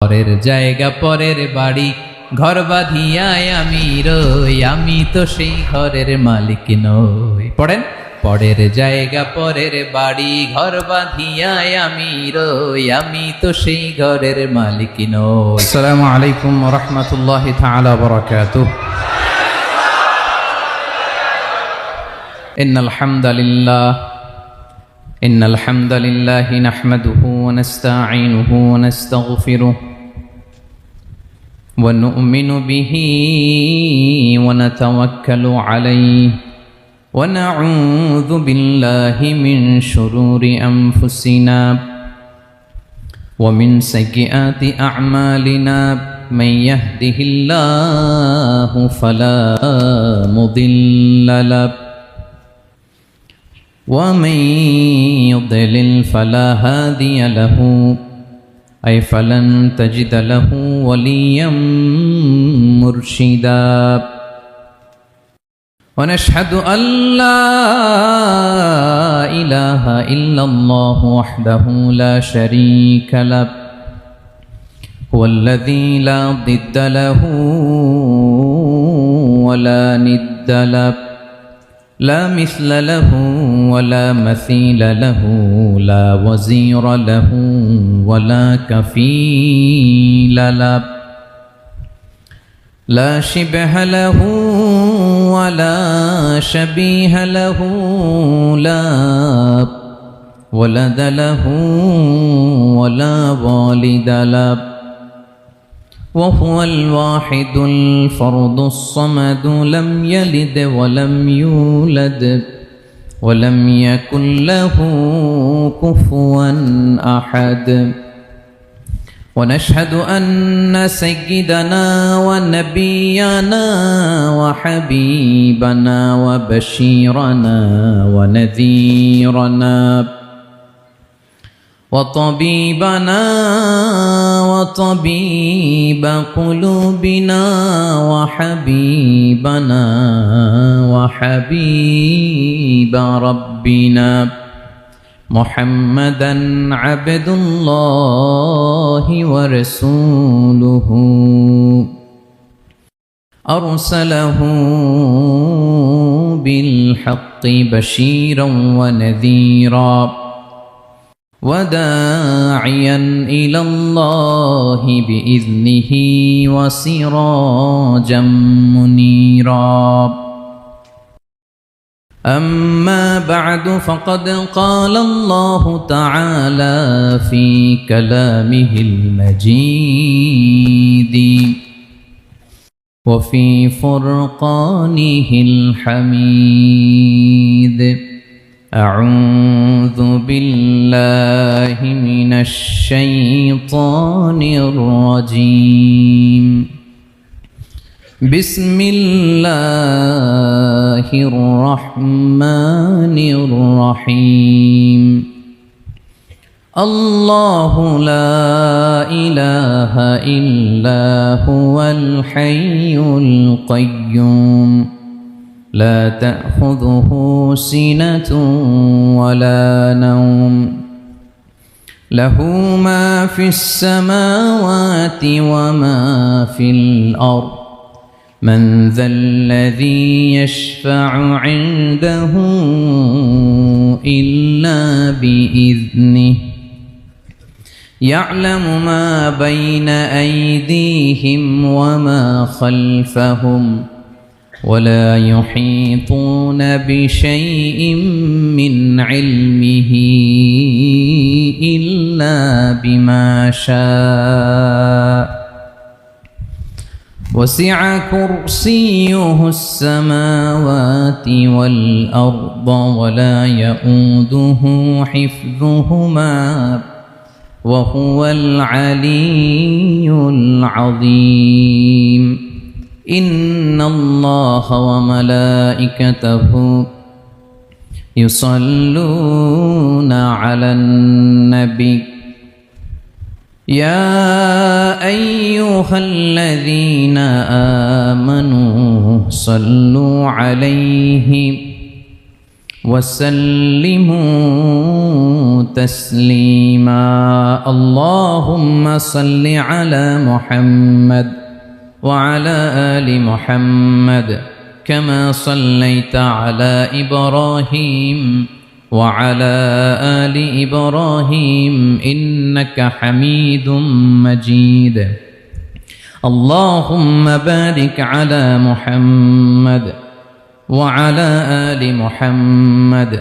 পরের জায়গা পরের বাড়ি ঘর বাঁধিয়ায় আমি রই, আমি তো সেই ঘরের মালিক নই। পড়েন, পরের জায়গা পরের বাড়ি ঘর বাঁধিয়ায় আমি রই, আমি তো সেই ঘরের মালিক নই। আসসালামু আলাইকুম ওয়া রাহমাতুল্লাহি তাআলা ওয়া বারাকাতুহু। ইন্নাল হামদালিল্লাহি নাহমাদুহু ওয়া নাস্তাঈনুহু ওয়া নাস্তাগফিরুহু ওয়া নু'মিনু বিহি ওয়া নাতাওয়াক্কালু আলাইহি ওয়া না'উযু বিল্লাহি মিন শুরুরি আনফুসিনা ওয়া মিন সাইয়্যাতি আ'মালিনা মান ইয়াহদিহিল্লাহু ফালা মুদিল্লা লাহু ومن يضلل فلا هادي له أي فلن تجد له وليا مرشدا ونشهد أن لا إله إلا الله وحده لا شريك له هو الذي لا ضد له ولا ند له لا مثل له ولا مثيل له لا وزير له ولا كفيل له لا شبه له ولا شبيه له لا ولد له ولا والد له وهو الواحد الفرد الصمد لم يلد ولم يولد ولم يكن له كفوا أحد ونشهد أن سيدنا ونبينا وحبيبنا وبشيرنا ونذيرنا وطبيبنا وطبيب قلوبنا وحبيبنا وحبيب ربنا محمدا عبد الله ورسوله أرسله بالحق بشيرا ونذيرا وداعيا إلى الله بإذنه وسراجا منيرا أما بعد فقد قال الله تعالى في كلامه المجيد وفي فرقانه الحميد أعوذ بالله من الشيطان الرجيم بسم الله الرحمن الرحيم الله لا إله إلا هو الحي القيوم لا تأخذه سنة ولا نوم له ما في السماوات وما في الأرض من ذا الذي يشفع عنده إلا بإذنه يعلم ما بين أيديهم وما خلفهم ولا يحيطون بشيء من علمه إلا بما شاء وسع كرسيه السماوات والأرض ولا يؤوده حفظهما وهو العلي العظيم إن الله وملائكته يصلون على النبي يا أيها الذين آمنوا صلوا عليه وسلموا تسليما اللهم صل على محمد وعلى آل محمد كما صليت على إبراهيم وعلى آل إبراهيم إنك حميد مجيد اللهم بارك على محمد وعلى آل محمد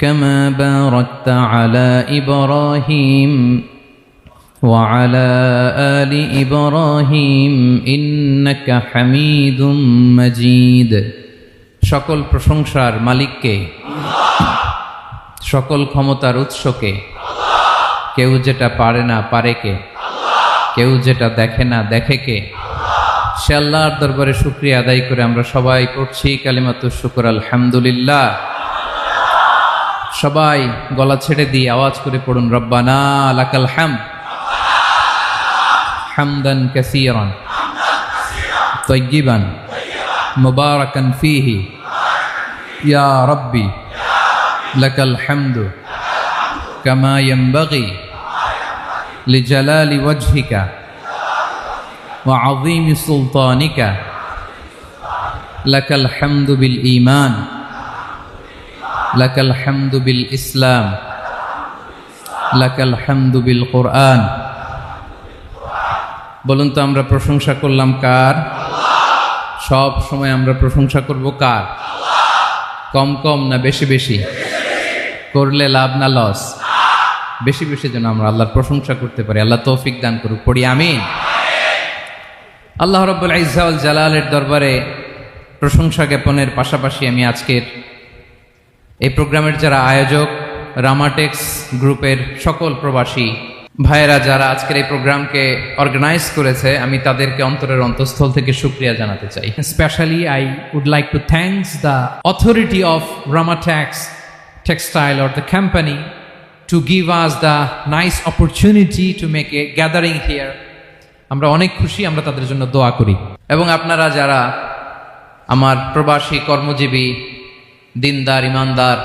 كما باركت على إبراهيم وعلى آل إبراهيم إنك حميد مجيد সকল প্রশংসার মালিককে সকল ক্ষমতার উৎসকে কেউ যেটা পারে না পারে কে কেউ যেটা দেখে না দেখে কে সে আল্লাহর দরবারে শুকরিয়া আদায় করে আমরা সবাই পড়ছি কালিমাতুশ শুকর আলহামদুলিল্লাহ। সবাই গলা ছেড়ে দিয়ে আওয়াজ করে পড়ুন রব্বানা লাকাল হামদ হামদান কাসীরান তাইয়িবান মুবারাকান ফীহি ইয়া রাব্বি লাকাল হামদু কামা ইয়ানবাগি লিজালালি ওয়াজহিকা وعظيم سلطانك لك الحمد بالإيمان لك الحمد بالإسلام لك الحمد بالقرآن বলুন তো আমরা প্রশংসা করলাম কার? সব সময় আমরা প্রশংসা করব কার? কম কম না বেশি বেশি? করলে লাভ না লস? বেশি বেশি যেন আমরা আল্লাহর প্রশংসা করতে পারি। আল্লাহ তৌফিক দান করুক, পড়ি আমিন। আল্লাহ রাব্বুল ইজ্জা ওয়াল জালালের দরবারে প্রশংসা জ্ঞাপনের পাশাপাশি আমি আজকের এই প্রোগ্রামের যারা আয়োজক, রামাটেক্স গ্রুপের সকল প্রবাসী ভাইয়েরা যারা আজকের এই প্রোগ্রামকে অর্গানাইজ করেছে, আমি তাদেরকে অন্তরের অন্তঃস্থল থেকে শুকরিয়া জানাতে চাই। Especially, I would like to thank the authority of Ramatex Textile or the company to give us the nice opportunity to make a gathering here. আমরা অনেক খুশি, আমরা তাদের জন্য দোয়া করি। এবং আপনারা যারা আমার প্রবাসী কর্মজীবী দিনদার ইমানদার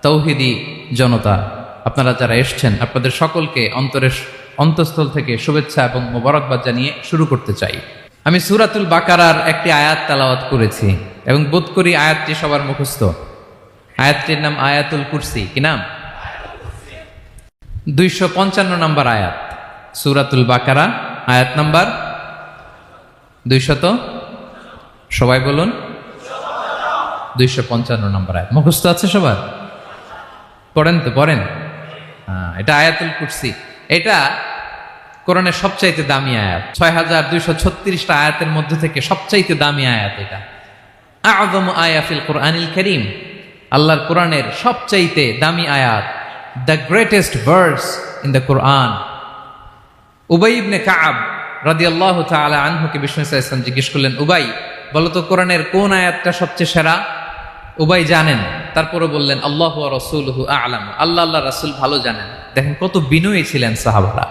তৌহিদি জনতা, আপনারা যারা এসছেন, আপনাদের সকলকে অন্তরের অন্তঃস্থল থেকে শুভেচ্ছা এবং মোবারকবাদ জানিয়ে শুরু করতে চাই। আমি সূরাতুল বাকারার একটি আয়াত তেলাওয়াত করেছি এবং বোধ করি আয়াতটি সবার মুখস্থ। আয়াতটির নাম আয়াতুল কুরসি। কি নাম? 255 নম্বর আয়াত, সূরাতুল বাকারা, আয়াত নাম্বার 200, সবাই বলুন 255 নম্বর আয়াত। মুখস্থ আছে সবার? পড়েন তো, পড়েন। এটা আয়াতুল কুরসি। এটা কোরআনের সবচাইতে দামি আয়াত। 6236টা আয়াতের মধ্যে থেকে সবচাইতে দামি আয়াত এটা। আযমু আয়া ফিল কুরআনিল কারীম, আল্লাহর কোরআনের সবচাইতে দামি আয়াত, the greatest verse in the Quran. Ubay ibn Kaab রাদিয়াল্লাহু তাআলা আনহুকে বিষ্ণু সাল্লাল্লাহু আলাইহি ওয়াসাল্লাম জিজ্ঞেস করলেন, উবাই বলো তো কোরআনের কোন আয়াতটা সবচেয়ে সেরা? উবাই জানেন, তারপরে বললেন আল্লাহু ওয়া রাসূলুহু আ'লাম, আল্লাহ আল্লাহ রাসূল ভালো জানেন। দেখেন কত বিনয়ী ছিলেন সাহাবারা,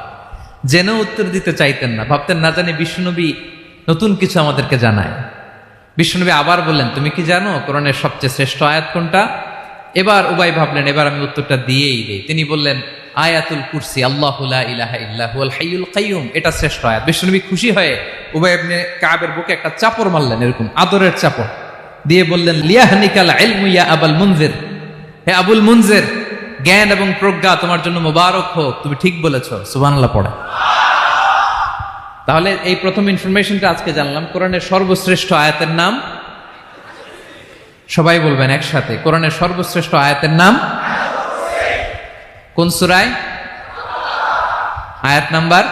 জেনেও উত্তর দিতে চাইতেন না, ভাবতেন না জানি বিষ্ণুনবী নতুন কিছু আমাদেরকে জানায়। বিষ্ণুনবী আবার বললেন, তুমি কি জানো কোরআনের সবচেয়ে শ্রেষ্ঠ আয়াত কোনটা? এবার উবাই ভাবলেন এবার আমি উত্তরটা দিয়েই দেই। তিনি বললেন আয়াতুল কুরসি, আল্লাহু লা ইলাহা ইল্লা হুয়াল হাইয়ুল কাইয়ুম, এটা শ্রেষ্ঠ আয়াত। বিষ্ণুনবী খুশি হয়ে উবাই ইবনে কাবের বুকে একটা চাপড় মারলেন, এরকম আদরের চাপড় দিয়ে বললেন, লিয়াহনিকাল ইলমু ইয়া আবুল মুনজির, হে আবুল মুনজির, জ্ঞান এবং প্রজ্ঞা তোমার জন্য মোবারক হোক, তুমি ঠিক বলেছো। সুবহানাল্লাহ পড়ে। তাহলে এই প্রথম ইনফরমেশনটা আজকে জানলাম, কোরআনের সর্বশ্রেষ্ঠ আয়াতের নাম, সবাই বলবেন একসাথে, কোরআনের সর্বশ্রেষ্ঠ আয়াতের নাম কোন সূরায়? আয়াত নাম্বার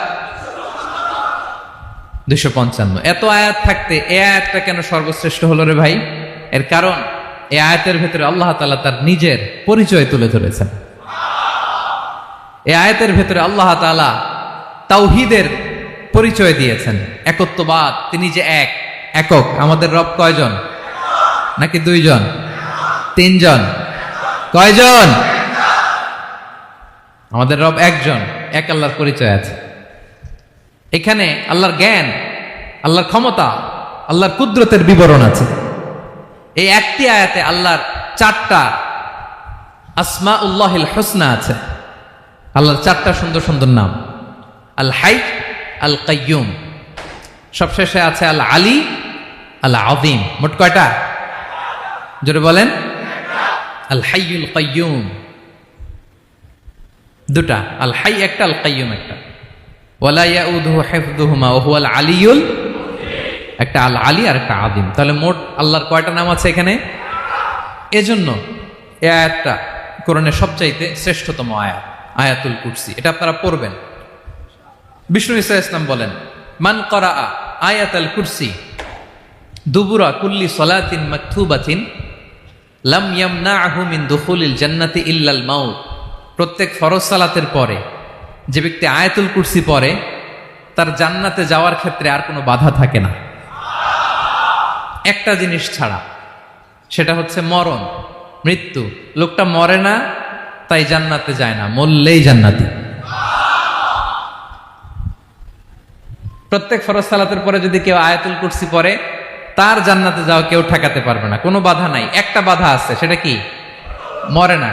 255। এত আয়াত থাকতে এই আয়াতটা কেন সর্বশ্রেষ্ঠ হলো রে ভাই? এর কারণ এই আয়াতের ভেতরে আল্লাহ তাআলা তার নিজের পরিচয় তুলে ধরেছেন। এই আয়াতের ভেতরে আল্লাহ তাআলা তাওহীদের পরিচয় দিয়েছেন, একত্ববাদ, তিনি যে একক। আমাদের রব কয়জন? নাকি দুইজন? তিনজন? কয়জন? আমাদের রব একজন, এক আল্লাহর পরিচয় আছে। এখানে আল্লাহর জ্ঞান, আল্লাহর ক্ষমতা, আল্লাহর কুদরতের বিবরণ আছে। এই একটি আয়াতে আল্লাহর 4টা আসমা উল্লাহিল হুসনা আছে, আল্লাহর 4টা সুন্দর সুন্দর নাম। আল হাই, আল কাইয়ুম, সবশেষে আছে আল আলী, আল আযীম। মোট কয়টা? জোরে বলেন। আল হাইয়ুল কাইয়ুম দুটা, আল হাই একটা, আল কাইয়ুম একটা। ওয়ালা ইয়াউদুহু হিফযুহুমা ওয়া হুয়াল আলিয়ুল, একটা আল আলী আর একটা আযীম। তাহলে মোট আল্লাহর কয়টা নাম আছে এখানে? এজন্য এই আয়াতটা কোরআনের সবচাইতে শ্রেষ্ঠতম আয়াত, আয়াতুল কুরসি। এটা আপনারা পড়বেন। বিষ্ণু ঈসা ইসলাম বলেন, মান করা আয়াতুল কুরসি দুবুরা কুল্লি সলাতিন মাকতুবাতিন লাম ইয়ামনাহু মিন দুখুলিল জান্নাতি ইল্লাল মাউত। প্রত্যেক ফরজ সালাতের পরে যে ব্যক্তি আয়াতুল কুরসি পড়ে তার জান্নাতে যাওয়ার ক্ষেত্রে আর কোনো বাধা থাকে না, একটা জিনিস ছাড়া, সেটা হচ্ছে মরণ, মৃত্যু। লোকটা মরে না তাই জান্নাতে যায় না, মরলেই জান্নাতি। প্রত্যেক ফরজ সালাতের পরে যদি কেউ আয়াতুল কুরসি পড়ে তার জান্নাতে যাওয়া কেউ ঠেকাতে পারবে না, কোনো বাধা নাই। একটা বাধা আছে, সেটা কি? মরে না।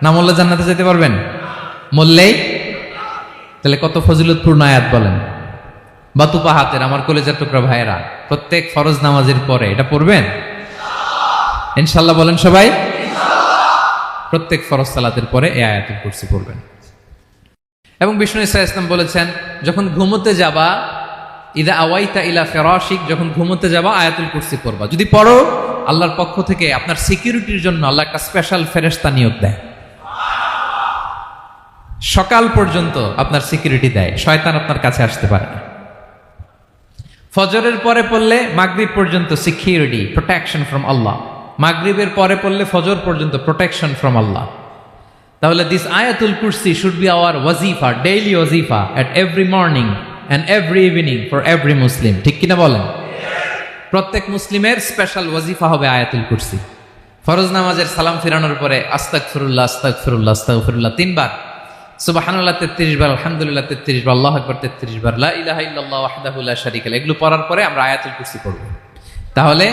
না মরলে জান্নাতে যেতে পারবেন? মরলেই। তাহলে কত ফজিলতপূর্ণ আয়াত বলেন। বাতুপা হাতের আমার কলেজের টুকরা ভাইয়েরা, প্রত্যেক ফরজ নামাজের পরে এটা পড়বেন ইনশাল্লাহ। বলেন সবাই। প্রত্যেক ফরজ সালাতের পরে এই আয়াতুল কুরসি পড়বেন। এবং বিষ্ণু ঈসা ইসলাম বলেছেন, যখন ঘুমোতে যাবা, ইদা আওয়াইতা ইলা ফিরাশিক, যখন ঘুমোতে যাবা আয়াতুল কুরসি পড়বা। যদি পড়ো, আল্লাহর পক্ষ থেকে আপনার সিকিউরিটির জন্য আল্লাহ একটা স্পেশাল ফেরেশতা নিয়োগ দেয়। সকাল পর্যন্ত আপনার সিকিউরিটি দেয়, শয়তান আপনার কাছে আসতে পারে না। ফজরের পরে পড়লে মাগরিব পর্যন্ত সিকিউরিটি, প্রোটেকশন ফ্রম আল্লাহ। মাগরিবের পরে পড়লে ফজর পর্যন্ত প্রোটেকশন ফ্রম আল্লাহ। তাহলে দিস আয়াতুল কুরসি শুড বি আওয়ার ওয়াজিফা, ডেইলি ওয়াজিফা at every morning and every evening for every Muslim. ঠিক কিনা বলেন? প্রত্যেক মুসলিমের স্পেশাল ওয়াজিফা হবে আয়াতুল কুরসি। ফরজ নামাজের সালাম ফিরানোর পরে আস্তাগফিরুল্লাহ আস্তাগফিরুল্লাহ আস্তাগফিরুল্লাহ 3 বার, সুবহানাল্লাহ 33 বার, আলহামদুলিল্লাহ 33 বার, আল্লাহু আকবার 33 বার, লা ইলাহা ইল্লাল্লাহ ওয়াহদাহু লা শারীকা লাহু। এগুলো পড়ার পরে আমরা আয়াতুল কুরসি পড়ব। তাহলে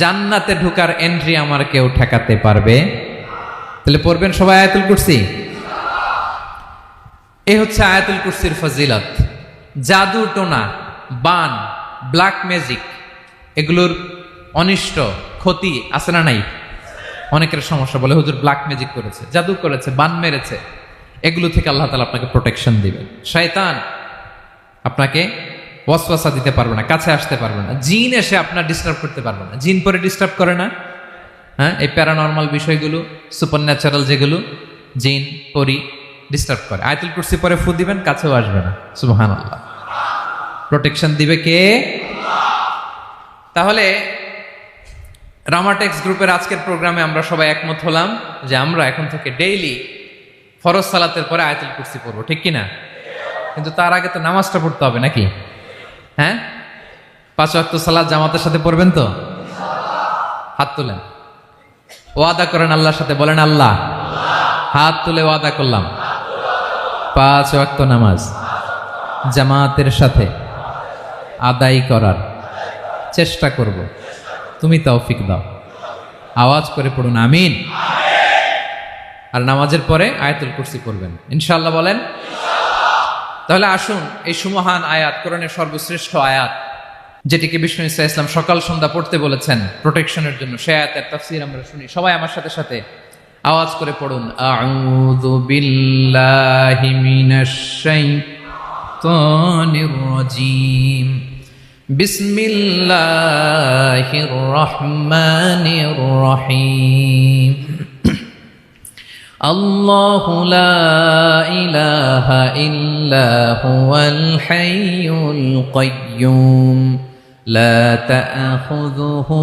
জান্নাতে ঢোকার এন্ট্রি আমার কেউ ঠেকাতে পারবে? তাহলে পড়বেন সবাই আয়াতুল কুরসি। এই হচ্ছে আয়াতুল কুরসির ফজিলত। জাদু টোনা, বান, ব্ল্যাক ম্যাজিক, এগুলোর অনিষ্ট ক্ষতি আছে না নাই? অনেকের সমস্যা, বলে হুজুর ব্ল্যাক ম্যাজিক করেছে, জাদু করেছে, বান মেরেছে। এগুলো থেকে আল্লাহ তাআলা আপনাকে প্রোটেকশন দিবেন। শয়তান আপনাকে ওয়াসওয়াসা দিতে পারবে না, কাছে আসতে পারবে না। জিন এসে আপনার ডিস্টার্ব করতে পারবে না। জিন পরে ডিস্টার্ব করে না? হ্যাঁ, এই প্যারানর্মাল বিষয়গুলো, সুপার ন্যাচারাল যেগুলো, জিন পরি ডিস্টার্ব করে। আয়াতুল কুরসি পরে ফু দিবেন, কাছেও আসবে না। সুবহানাল্লাহ। প্রোটেকশন দিবে কে? তাহলে রামাটেক্স গ্রুপের আজকের প্রোগ্রামে আমরা সবাই একমত হলাম যে আমরা এখন থেকে ডেইলি ফরজ সালাতের পরে আয়াতুল কুরসি পড়বো, ঠিক কিনা? কিন্তু তার আগে তো নামাজটা পড়তে হবে নাকি? হ্যাঁ, 5 ওয়াক্ত সালাত জামাতের সাথে পড়বেন তো? হাত তুলেন, ওয়াদা করেন আল্লাহর সাথে, বলেন আল্লাহ, হাত তুলে ওয়াদা করলাম 5 ওয়াক্ত নামাজ জামাতের সাথে আদায় করার চেষ্টা করব, তুমি তৌফিক দাও। আওয়াজ করে পড়ুন আমিন। আর নামাজের পরে আয়াতুল কুরসি পড়বেন ইনশাআল্লাহ। বলেন। তাহলে আসুন এই সুমহান আয়াত, কোরআনের সর্বশ্রেষ্ঠ আয়াত, যেটিকে বিষ্ণু ঈসা ইসলাম সকাল সন্ধ্যা পড়তে বলেছেন প্রোটেকশনের জন্য, সে আয়াতের তাফসীর আমরা শুনি। সবাই আমার সাথে সাথে আওয়াজ করে পড়ুন, আউযু বিল্লাহি মিনাশ শাইতানির রাজীম, বিসমিল্লাহির রহমানির রহিম। আল্লাহু লা ইলাহা ইল্লা হুয়াল হাইয়ুল কাইয়্যুম, লা তা'খুযুহু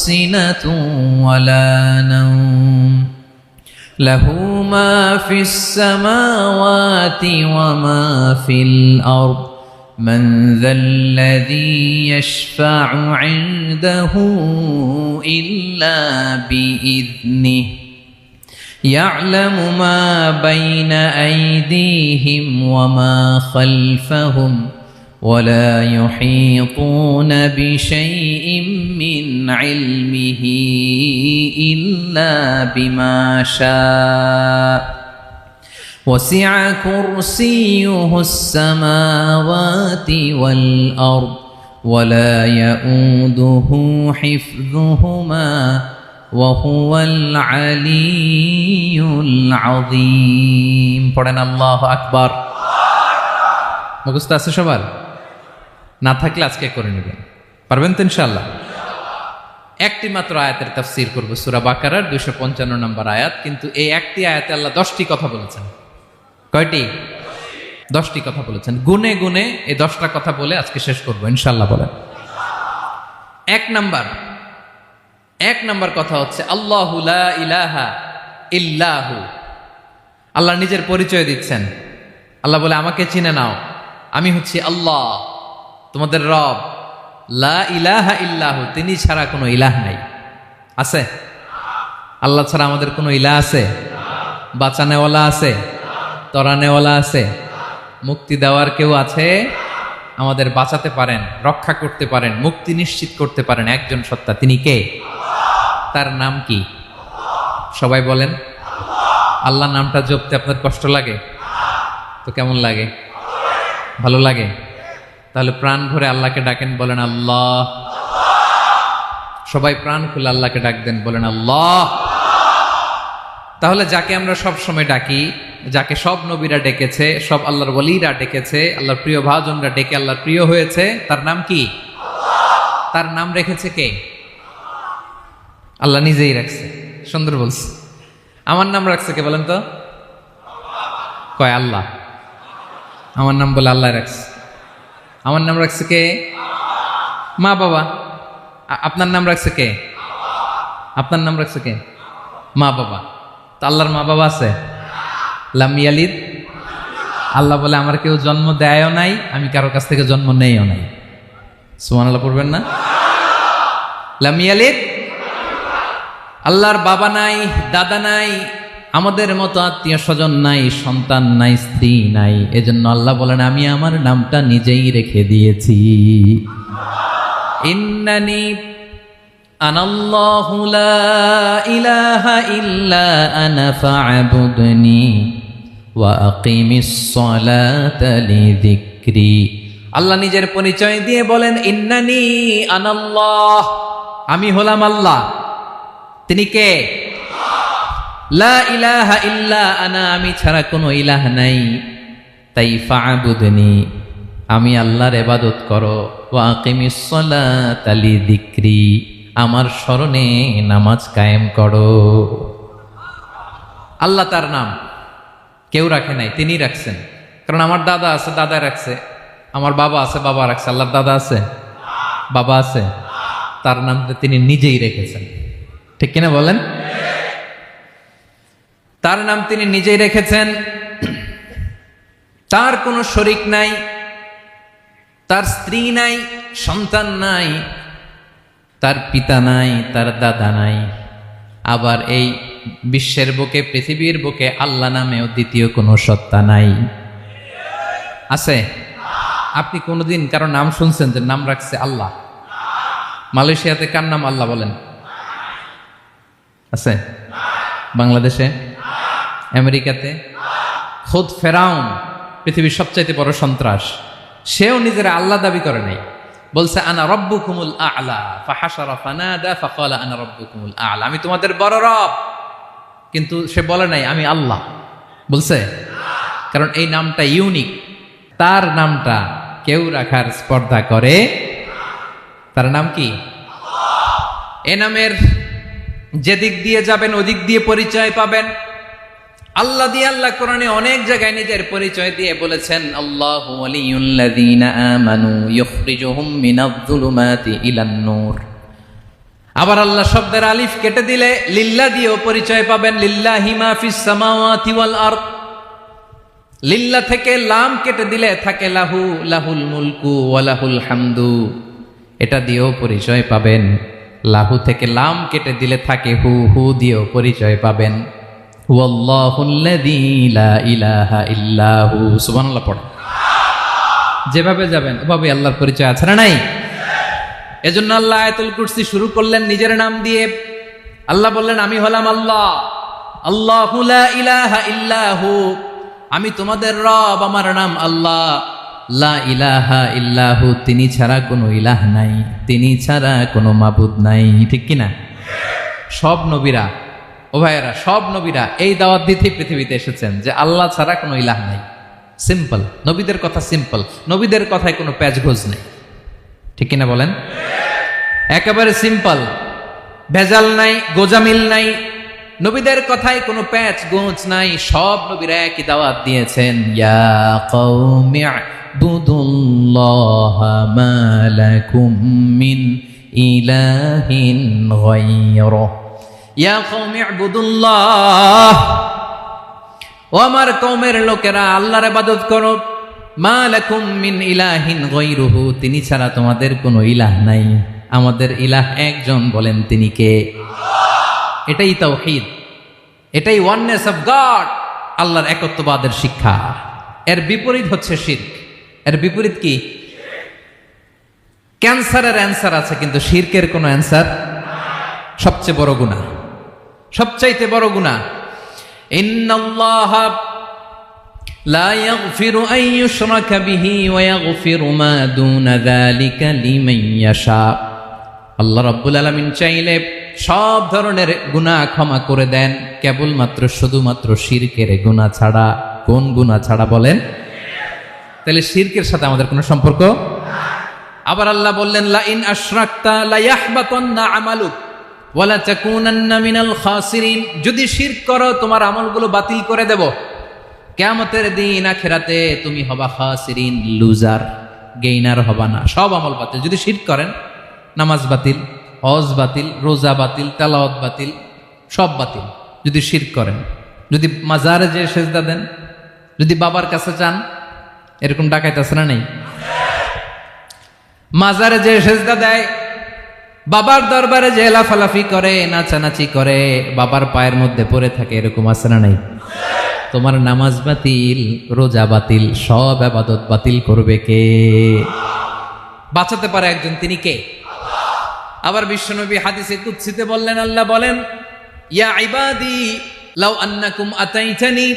সিনাতুন ওয়ালা নাওম, লাহু মা ফিস সামাওয়াতি ওয়া মা ফিল আরদ, মান যাল্লাযী ইয়াশফা'ু 'ইনদাহু ইল্লা বিইذনিহি, يعلم ما بين أيديهم وما خلفهم ولا يحيطون بشيء من علمه إلا بما شاء وسع كرسيه السماوات والأرض ولا يؤوده حفظهما وهو العلي العظيم পড়েন আল্লাহু আকবার। মুখস্থ আছে সবার? না থাকলে আজকে করে নেবেন, পারবেন তো ইনশাআল্লাহ। একটি মাত্র আয়াতের তাফসীর করব, সূরা বাকারার 255 নম্বর আয়াত। কিন্তু এই একটি আয়াতে আল্লাহ 10টি কথা বলেছেন। কয়টি? 10টি কথা বলেছেন। গুনে গুনে এই 10টা কথা বলে আজকে শেষ করব ইনশাআল্লাহ। বলেন এক নাম্বার কথা হচ্ছে আল্লাহু লা ইলাহা ইল্লাহু। আল্লাহ নিজের পরিচয় দিচ্ছেন। আল্লাহ বলে আমাকে চিনে নাও, আমি হচ্ছি আল্লাহ তোমাদের রব। লা ইলাহা ইল্লাহু, তিনি ছাড়া কোনো ইলাহ নাই। আছে? আল্লাহ ছাড়া আমাদের কোনো ইলাহ আছে? বাঁচানেওয়ালা আছে? তরানেওয়ালা আছে? মুক্তি দেওয়ার কেউ আছে? আমাদের বাঁচাতে পারেন, রক্ষা করতে পারেন, মুক্তি নিশ্চিত করতে পারেন একজন সত্তা। তিনি কে? তার নাম কি? সবাই বলেন। আল্লাহ নামটা জপতে আপনার কষ্ট লাগে তো কেমন লাগে? ভালো লাগে? তাহলে প্রাণ ভরে আল্লাহকে ডাকেন, বলেন আল্লাহ। সবাই প্রাণ খুলে আল্লাহকে ডাক দেন, বলেন আল্লাহ। তাহলে যাকে আমরা সব সময় ডাকি, যাকে সব নবীরা ডেকেছে, সব আল্লাহর ওয়ালিরা ডেকেছে, আল্লাহর প্রিয় ভাজনরা ডেকে আল্লাহর প্রিয় হয়েছে, তার নাম কি? তার নাম রেখেছে কে? আল্লাহ নিজেই রাখছে। সুন্দর বলছে। আমার নাম রাখছে কে বলেন তো? কয় আল্লাহ। আমার নাম বলে আল্লাহ রাখছে। আমার নাম রাখছে কে? মা বাবা। আপনার নাম রাখছে কে? আপনার নাম রাখছে কে? মা বাবা। তো আল্লাহর মা বাবা আছে? লাম ইয়ালিদ। আল্লাহ বলে আমার কেউ জন্ম দেয়ও নাই, আমি কারো কাছ থেকে জন্ম নেইও নাই। সুবহানাল্লাহ পড়বেন না? লাম ইয়ালিদ। আল্লাহর বাবা নাই, দাদা নাই, আমাদের মতো আত্মীয় স্বজন নাই, সন্তান নাই, স্ত্রী নাই। এজন্য আল্লাহ বলেন আমি আমার নামটা নিজেই রেখে দিয়েছি। ইন্নানি আনাল্লাহু লা ইলাহা ইল্লা আনা ফা'বুদনি ওয়া আকিমিস সালাতা লিযিকরি। আল্লাহ নিজের পরিচয় দিয়ে বলেন ইন্নানি আনাল্লাহ, আমি হলাম আল্লাহ। তিনি কে? লা ইলাহা ইল্লা আনা, আমি ছাড়া কোনো ইলাহ নাই। তাই ফা'বুদনি, আমি আল্লাহর ইবাদত করো। ওয়া আকিমিস সালাতা লিযিকরি, আমার স্মরণে নামাজ কায়েম করো। আল্লাহ তার নাম কেউ রাখে নাই, তিনি রাখছেন। কারণ আমার দাদা আছে, দাদা রাখছে। আমার বাবা আছে, বাবা রাখছে। আল্লাহর দাদা আছে? বাবা আছে? তার নামটা তিনি নিজেই রেখেছেন। ঠিক কিনা বলেন? তার নাম তিনি নিজেই রেখেছেন। তার কোনো শরীক নাই, তার স্ত্রী নাই, সন্তান নাই, তার পিতা নাই, তার দাদা নাই। আবার এই বিশ্বের বুকে, পৃথিবীর বুকে আল্লাহ নামেও দ্বিতীয় কোনো সত্তা নাই। আছে? আপনি কোনোদিন কারো নাম শুনছেন যে নাম রাখছে আল্লাহ? মালয়েশিয়াতে কার নাম আল্লাহ বলেন? আছে? বাংলাদেশে? আমেরিকাতে? খুদ ফেরাউন, পৃথিবীর সবচাইতে বড় সন্ত্রাস, সেও নিজের আল্লাহ দাবি করে নাই। বলছে আনা রব্বুকুমুল আ'লা, ফাহাশারা ফানাদা ফাকালা আনা রব্বুকুমুল আ'লা, আমি তোমাদের বড় রব। কিন্তু সে বলে নাই আমি আল্লাহ। বলছে? কারণ এই নামটা ইউনিক। তার নামটা কেউ রাখার স্পর্ধা করে। তার নাম কি? এ নামের যেদিক দিয়ে যাবেন ওদিক দিয়ে পরিচয় পাবেন। আল্লাহ দিয়ে আল্লাহ কোরআনে অনেক জায়গায় নিজের পরিচয় দিয়ে বলেছেন আল্লাহু ওয়ালিয়ুল্লাযীনা আমানু ইখরিজুহুম মিনায-যুলুমাতি ইলান-নূর। আবার আল্লাহ শব্দের আলিফ কেটে দিলে লিল্লাহ দিয়েও পরিচয় পাবেন। লিল্লাহি মা ফিস সামাওয়াতি ওয়াল আরদ। লিল্লাহ থেকে লাম কেটে দিলে থাকে লাহু, লাহুল মুলকু ওয়া লাহুল হামদু, এটা দিয়েও পরিচয় পাবেন। লাহু থেকে লাম কেটে দিলে থাকে হু, হু দিয়েও পরিচয় পাবেন। হুয়াল্লাহুল্লাযী লা ইলাহা ইল্লাহু। সুবহানাল্লাহ পড়ে। যেভাবে যাবেন ওভাবে আল্লাহর পরিচয় আছে না নাই? এজন্য আল্লাহ আয়াতুল কুরসি শুরু করলেন নিজের নাম দিয়ে। আল্লাহ বললেন, আমি হলাম আল্লাহ, আল্লাহু লা ইলাহা ইল্লাহু, আমি তোমাদের রব, আমার নাম আল্লাহ। লা ইলাহা ইল্লাহু, তিনি ছাড়া কোনো ইলাহ নাই, তিনি ছাড়া কোনো মাবুদ নাই। ঠিক কিনা? সব নবীরা, ও ভাইয়েরা, সব নবীরা এই দাওয়াত দিতে পৃথিবীতে এসেছেন যে আল্লাহ ছাড়া কোনো ইলাহ নাই। সিম্পল, নবীদের কথা সিম্পল, নবীদের কথায় কোনো প্যাচগোজ নেই। ঠিক কিনা বলেন? একেবারে সিম্পল, ভেজাল নাই, গোজামিল নাই, নবীদের কথায় কোনো প্যাচ গোঁচ নাই। সব নবীরা একই দাওয়াত দিয়েছেন, ইয়া কওমি ইবুদুল্লাহা মা লাকুম মিন ইলাহিন গায়রুহু, ইয়া কওমি ইবুদুল্লাহ, ও আমার কওমের লোকেরা আল্লাহর ইবাদত করো, মা লাকুম মিন ইলাহিন গায়রুহু, তিনি ছাড়া তোমাদের কোনো ইলাহ নাই, আমাদের ইলাহ একজন, বলেন তিনি কে? এটাই তাওহীদ, এটাই ওয়াননেস অফ গড, আল্লাহর একত্ববাদের শিক্ষা। এর বিপরীত হচ্ছে শিরক। এর বিপরীত কি? ক্যান্সারের অ্যান্সার আছে কিন্তু শিরকের কোনো অ্যান্সার। সবচেয়ে বড় গুনাহ, সবচাইতে বড় গুনাহ। ইন্নাল্লাহা লা ইয়াগফিরু আন ইউশরাকা বিহি ওয়া ইয়াগফিরু মা দুনা যালিকা লিমান ইয়াশা। আল্লাহ রাব্বুল আলামিন চাইলে সব ধরনের গুনাহ ক্ষমা করে দেন, কেবলমাত্র শুধুমাত্র শিরকের গুনাহ ছাড়া। কোন গুনাহ ছাড়া বলেন? তাহলে শিরকের সাথে আমাদের কোনো সম্পর্ক। আবার আল্লাহ বললেন, লা ইন আশরাকতা লা ইয়াহবাতান্না আমালুক ওয়া লা তাকুনান্না মিনাল খাসিরিন, যদি শিরক করো তোমার আমলগুলো বাতিল করে দেব, কিয়ামতের দিন আখিরাতে তুমি হবা খাসিরিন, লুজার, গেইনার হবা না, সব আমল বাতিল। যদি শিরক করেন, নামাজ বাতিল, হজ বাতিল, রোজা বাতিল, তেলাওয়াত বাতিল, সব বাতিল যদি শিরক করেন। যদি মাজারে যে সেজদা দেন, যদি বাবার কাছে চান, এরকম ডাকাইত আছে না নেই? মাজারে যে সেজদা দেয়, বাবার দরবারে যে লাফালাফি করে, নাচানাচি করে, বাবার পায়ের মধ্যে পড়ে থাকে, এরকম আছে না নাই? তোমার নামাজ বাতিল, রোজা বাতিল, সব ইবাদত বাতিল করবে কে? বাঁচাতে পারে একজন, তিনি কে? আবার বিশ্বনবী হাদিসে কুদসিতে বললেন, আল্লাহ বলেন, ইয়া ইবাদি লাউ আন্নাকুম আতাইতানি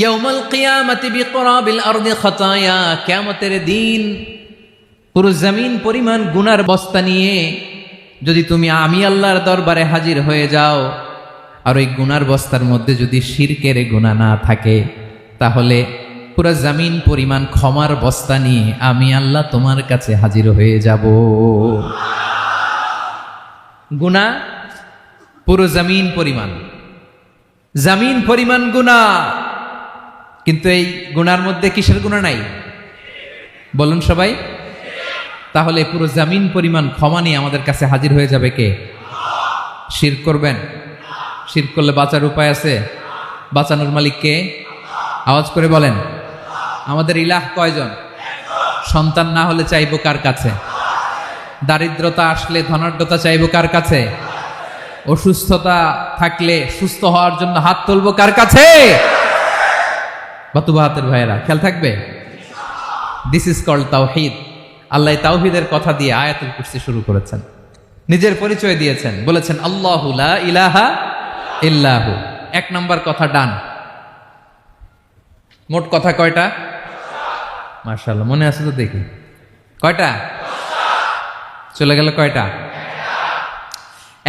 ইয়াউমাল কিয়ামাতি বিকরাবিল আরদি খাতায়া, কিয়ামতের দিন পুরো জমিন পরিমাণ গুনার বস্তা নিয়ে যদি তুমি আমি আল্লাহর দরবারে হাজির হয়ে যাও, আর ওই গুনার বস্তার মধ্যে যদি শিরকের গুনাহ না থাকে, তাহলে পুরো জমিন পরিমাণ ক্ষমার বস্তা নিয়ে আমি আল্লাহ তোমার কাছে হাজির হয়ে যাব। গুনাহ পুরো জমিন পরিমাণ, জমিন পরিমাণ গুনাহ, কিন্তু এই গুনার মধ্যে কিসের গুনাহ নাই? বলুন সবাই। তাহলে পুরো জমিন পরিমাণ ক্ষমা নিয়ে আমাদের কাছে হাজির হয়ে যাবে কে? শিরক করবেন? শিরক করলে বাঁচার উপায় আছে? বাঁচানোর মালিক কে? আওয়াজ করে বলেন। আমাদের ইলাহ কয়জন? সন্তান না হলে চাইবো কার কাছে? দারিদ্রতা আসলে ধনাঢ্যতা চাইবো কার কাছে? অসুস্থতা থাকলে সুস্থ হওয়ার জন্য হাত তুলবো কার কাছে? বাতুবাহাতের ভাইয়েরা খেয়াল থাকবে। দিস ইজ কল্ড তাওহীদ। আল্লাহ তাওহীদের কথা দিয়ে আয়াতুল কুরসি শুরু করেছেন, নিজের পরিচয় দিয়েছেন, বলেছেন আল্লাহু লা ইলাহা ইল্লাহু। এক নম্বর কথা ডান। মোট কথা কয়টা? মাশাআল্লাহ, মনে আছে তো দেখি। কয়টা? চলে গেল কয়টা?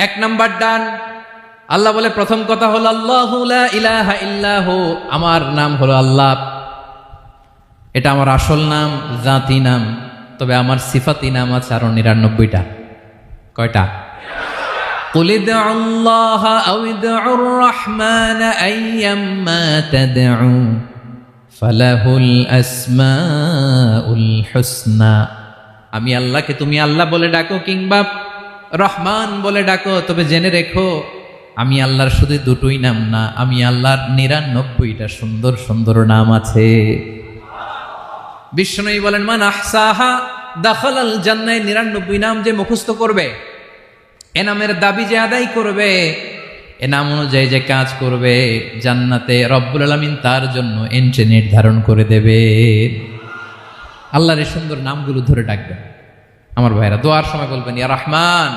এক নাম্বার ডান। আল্লাহ বলে প্রথম কথা হলো আল্লাহু লা ইলাহা ইল্লাহু, আমার নাম হলো আল্লাহ। এটা আমার আসল নাম, জাতি নাম। তবে আমার সিফাতি নাম আছে আরো ৯৯টা। কয়টা? কুল ইদউল্লাহ আও ইদউর রহমান আইয়াম্মা তাদউ ফালাহুল আসমাউল হুসনা। আমি আল্লাহকে তুমি আল্লাহ বলে ডাকো কিংবা রহমান বলে ডাকো, তবে জেনে রেখো আমি আল্লাহর শুধু দুটোই নাম না, আমি আল্লাহর ৯৯টা সুন্দর সুন্দর নাম আছে। বিষ্ণুই বলেন, মান আহসাহা দাখালাল জান্নাহ। ৯৯ নাম যে মুখস্থ করবে, এ নামের দাবি যে আদায় করবে, এ নাম অনুযায়ী যে কাজ করবে, জান্নাতে রব্বুল আলামিন তার জন্য এন্ট্রি নির্ধারণ করে দেবে। আল্লাহর এই সুন্দর নামগুলো ধরে ডাকবেন। আমার ভাইরা দোয়ার সময় বলবেন ইয়া রহমান,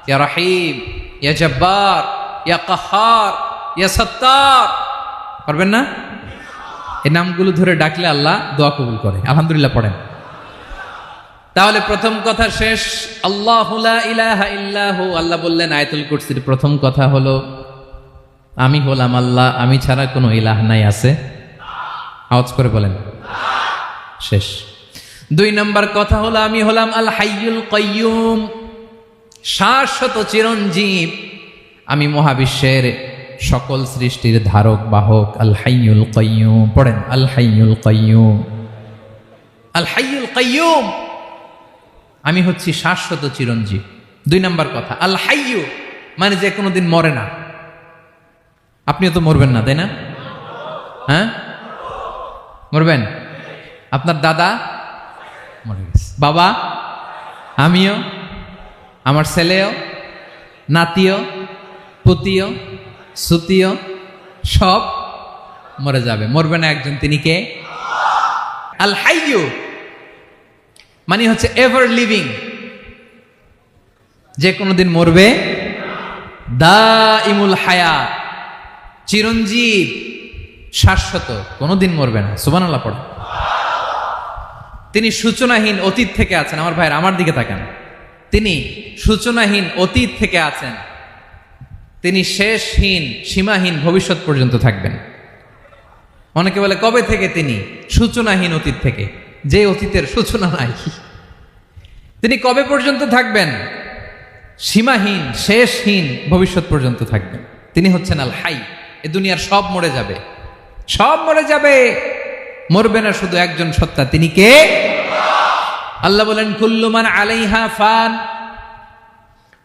ইয়া রহিম, ইয়া জব্বার, ইয়া কাহ্হার, ইয়া সত্তার। পারবেন না? এই নামগুলো ধরে ডাকলে আল্লাহ দোয়া কবুল করে। আলহামদুলিল্লাহ পড়েন। তাহলে প্রথম কথা শেষ। আল্লাহু লা ইলাহা ইল্লাহু, আল্লাহ বললেন আয়াতুল কুরসির প্রথম কথা হলো আমি হলাম আল্লাহ, আমি ছাড়া কোনো ইলাহ নাই। আছে? আওয়াজ করে বলেন। শেষ। 2 নম্বর কথা হলো আমি হলাম আল হাইয়ুল কাইয়ুম, শাশ্বত চিরঞ্জীব। আমি মহাবিশ্বের সকল সৃষ্টির ধারক বাহক। আল হাইয়ুল কাইয়ুম পড়েন। আল হাইয়ুল কাইয়ুম, আল হাইয়ুল কাইয়ুম, আমি হচ্ছি শাশ্বত চিরঞ্জীব। 2 নম্বর কথা আল হাইয়ু মানে যে কোনোদিন মরে না। আপনিও তো মরবেন না, তাই না? হ্যাঁ, মরবেন। আপনার দাদা মরে গেছে, বাবা, আমিও, আমার ছেলেও, নাতিও, পুতিও, সুতিও সব মরে যাবে। মরবে না একজন, তিনি কে? আল হাইয়ু মানে হচ্ছে এভার লিভিং, যে কোনোদিন মরবে। দাইমুল হায়াত, চিরঞ্জীব, শাশ্বত, কোনোদিন মরবে না। সুবহানাল্লাহ পড়ে। তিনি সূচনাহীন অতীত থেকে আছেন। আমার ভাইয়ের আমার দিকে তাকান। তিনি সূচনাহীন অতীত থেকে আছেন। তিনি শেষহীন সীমাহীন ভবিষ্যৎ পর্যন্ত থাকবেন। অনেকে বলে কবে থেকে? তিনি সূচনাহীন অতীত থেকে, যে অতীতের সূচনা নাই। তিনি কবে পর্যন্ত থাকবেন? সীমাহীন শেষহীন ভবিষ্যৎ পর্যন্ত থাকবেন। তিনি হচ্ছেন আল হাই। এ দুনিয়ার সব মরে যাবে, সব মরে যাবে, মরবে না শুধু একজন সত্তা। তিনি কে? আল্লাহ বলেন কুল্লু মান আলাইহা ফান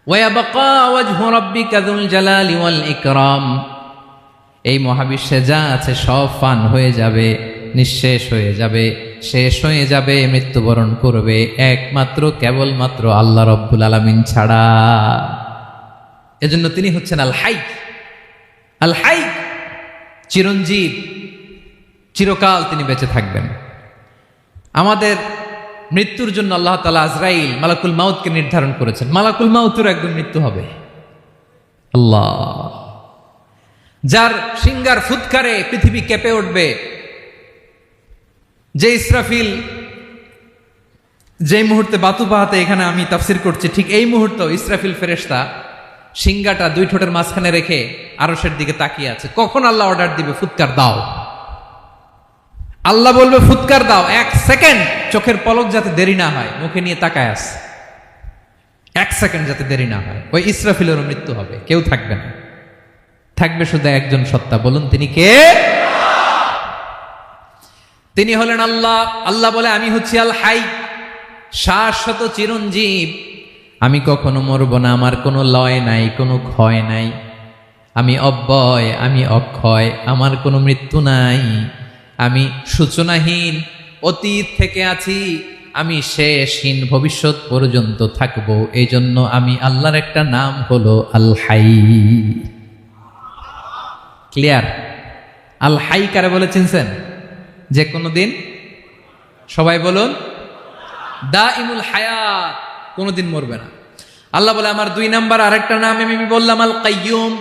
ওয়া ইয়াবকা ওয়াজহু রাব্বিকা যুল জালালি ওয়াল ইকরাম। এই মহাবিশ্বে যা আছে সব ফান হয়ে যাবে, নিঃশেষ হয়ে যাবে, শেষ হয়ে যাবে, মৃত্যুবরণ করবে, একমাত্র কেবলমাত্র আল্লাহ রব্বুল আলামিন ছাড়া। এজন্য তিনি হচ্ছেন আল হাই। আল হাই চিরঞ্জীব, চিরকাল তিনি বেঁচে থাকবেন। আমাদের মৃত্যুর জন্য আল্লাহ তাআলা আজরাইল মালাকুল মাউতকে নির্ধারণ করেছেন। মালাকুল মাউতের একদম মৃত্যু হবে। আল্লাহ, যার সিঙ্গার ফুৎকারে পৃথিবী কেঁপে উঠবে, যে ইসরাফিল যে মুহূর্তে বাতু পাহাতে এখানে আমি তাফসির করছি, ঠিক এই মুহূর্তে ইসরাফিল ফেরেশতা সিঙ্গাটা 2 ঠোঁটের মাঝখানে রেখে আরশের দিকে তাকিয়ে আছে। কখন আল্লাহ অর্ডার দিবে ফুৎকার দাও, আল্লাহ বলবে ফুৎকার দাও, 1 সেকেন্ড চোখের পলক যাতে দেরি না হয়, মুখে নিয়ে তাকায় আছে, 1 সেকেন্ড যাতে দেরি না হয়। ওই ইসরাফিলেরও মৃত্যু হবে, কেউ থাকবে না, থাকবে শুধু একজন সত্তা। বলুন তিনি কে? তিনি হলেন আল্লাহ। আল্লাহ বলে আমি হচ্ছি আল হাই, শাশ্বত চিরঞ্জীব। আমি কখনো মরব না, আমার কোনো লয় নাই, কোনো ক্ষয় নাই। আমি অব্যয়, আমি অক্ষয়, আমার কোনো মৃত্যু নাই। আমি সূচনাহীন অতীত থেকে আছি, আমি শেষহীন ভবিষ্যৎ পর্যন্ত থাকবো। এই জন্য আমি আল্লাহর একটা নাম হলো আল হাই। ক্লিয়ার? আল হাই কারে বলে চিনছেন? যে কোনো দিন, সবাই বলুন, দাইমুল হায়াত, কোনোদিন মরবে না। আল্লাহ বলে আমার 2 নাম্বার আরেকটা নাম আমি বললাম আল কাইয়ুম।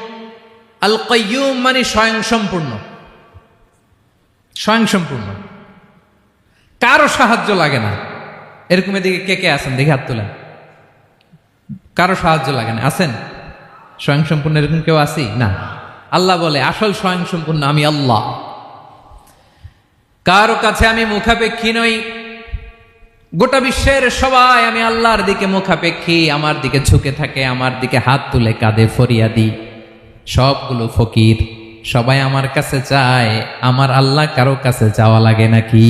আল কাইয়ুম মানে স্বয়ংসম্পূর্ণ। স্বয়ংসম্পূর্ণ, কারো সাহায্য লাগে না। এরকম এদিকে কে কে আছেন দেখে হাত তোলেন। কারো সাহায্য লাগে না, আছেন? স্বয়ংসম্পূর্ণ এরকম কেউ আছি না? আল্লাহ বলে আসল স্বয়ংসম্পূর্ণ আমি আল্লাহ। কারো কাছে আমি মুখাপেক্ষী নই। গোটা বিশ্বের সবাই আমি আল্লাহর দিকে মুখাপেক্ষী, আমার দিকে ঝুঁকে থাকে, আমার দিকে হাত তুলে কাঁধে ফরিয়াদি। সবগুলো ফকির, সবাই আমার কাছে চায়। আমার আল্লাহ কারো কাছে চাওয়া লাগে নাকি?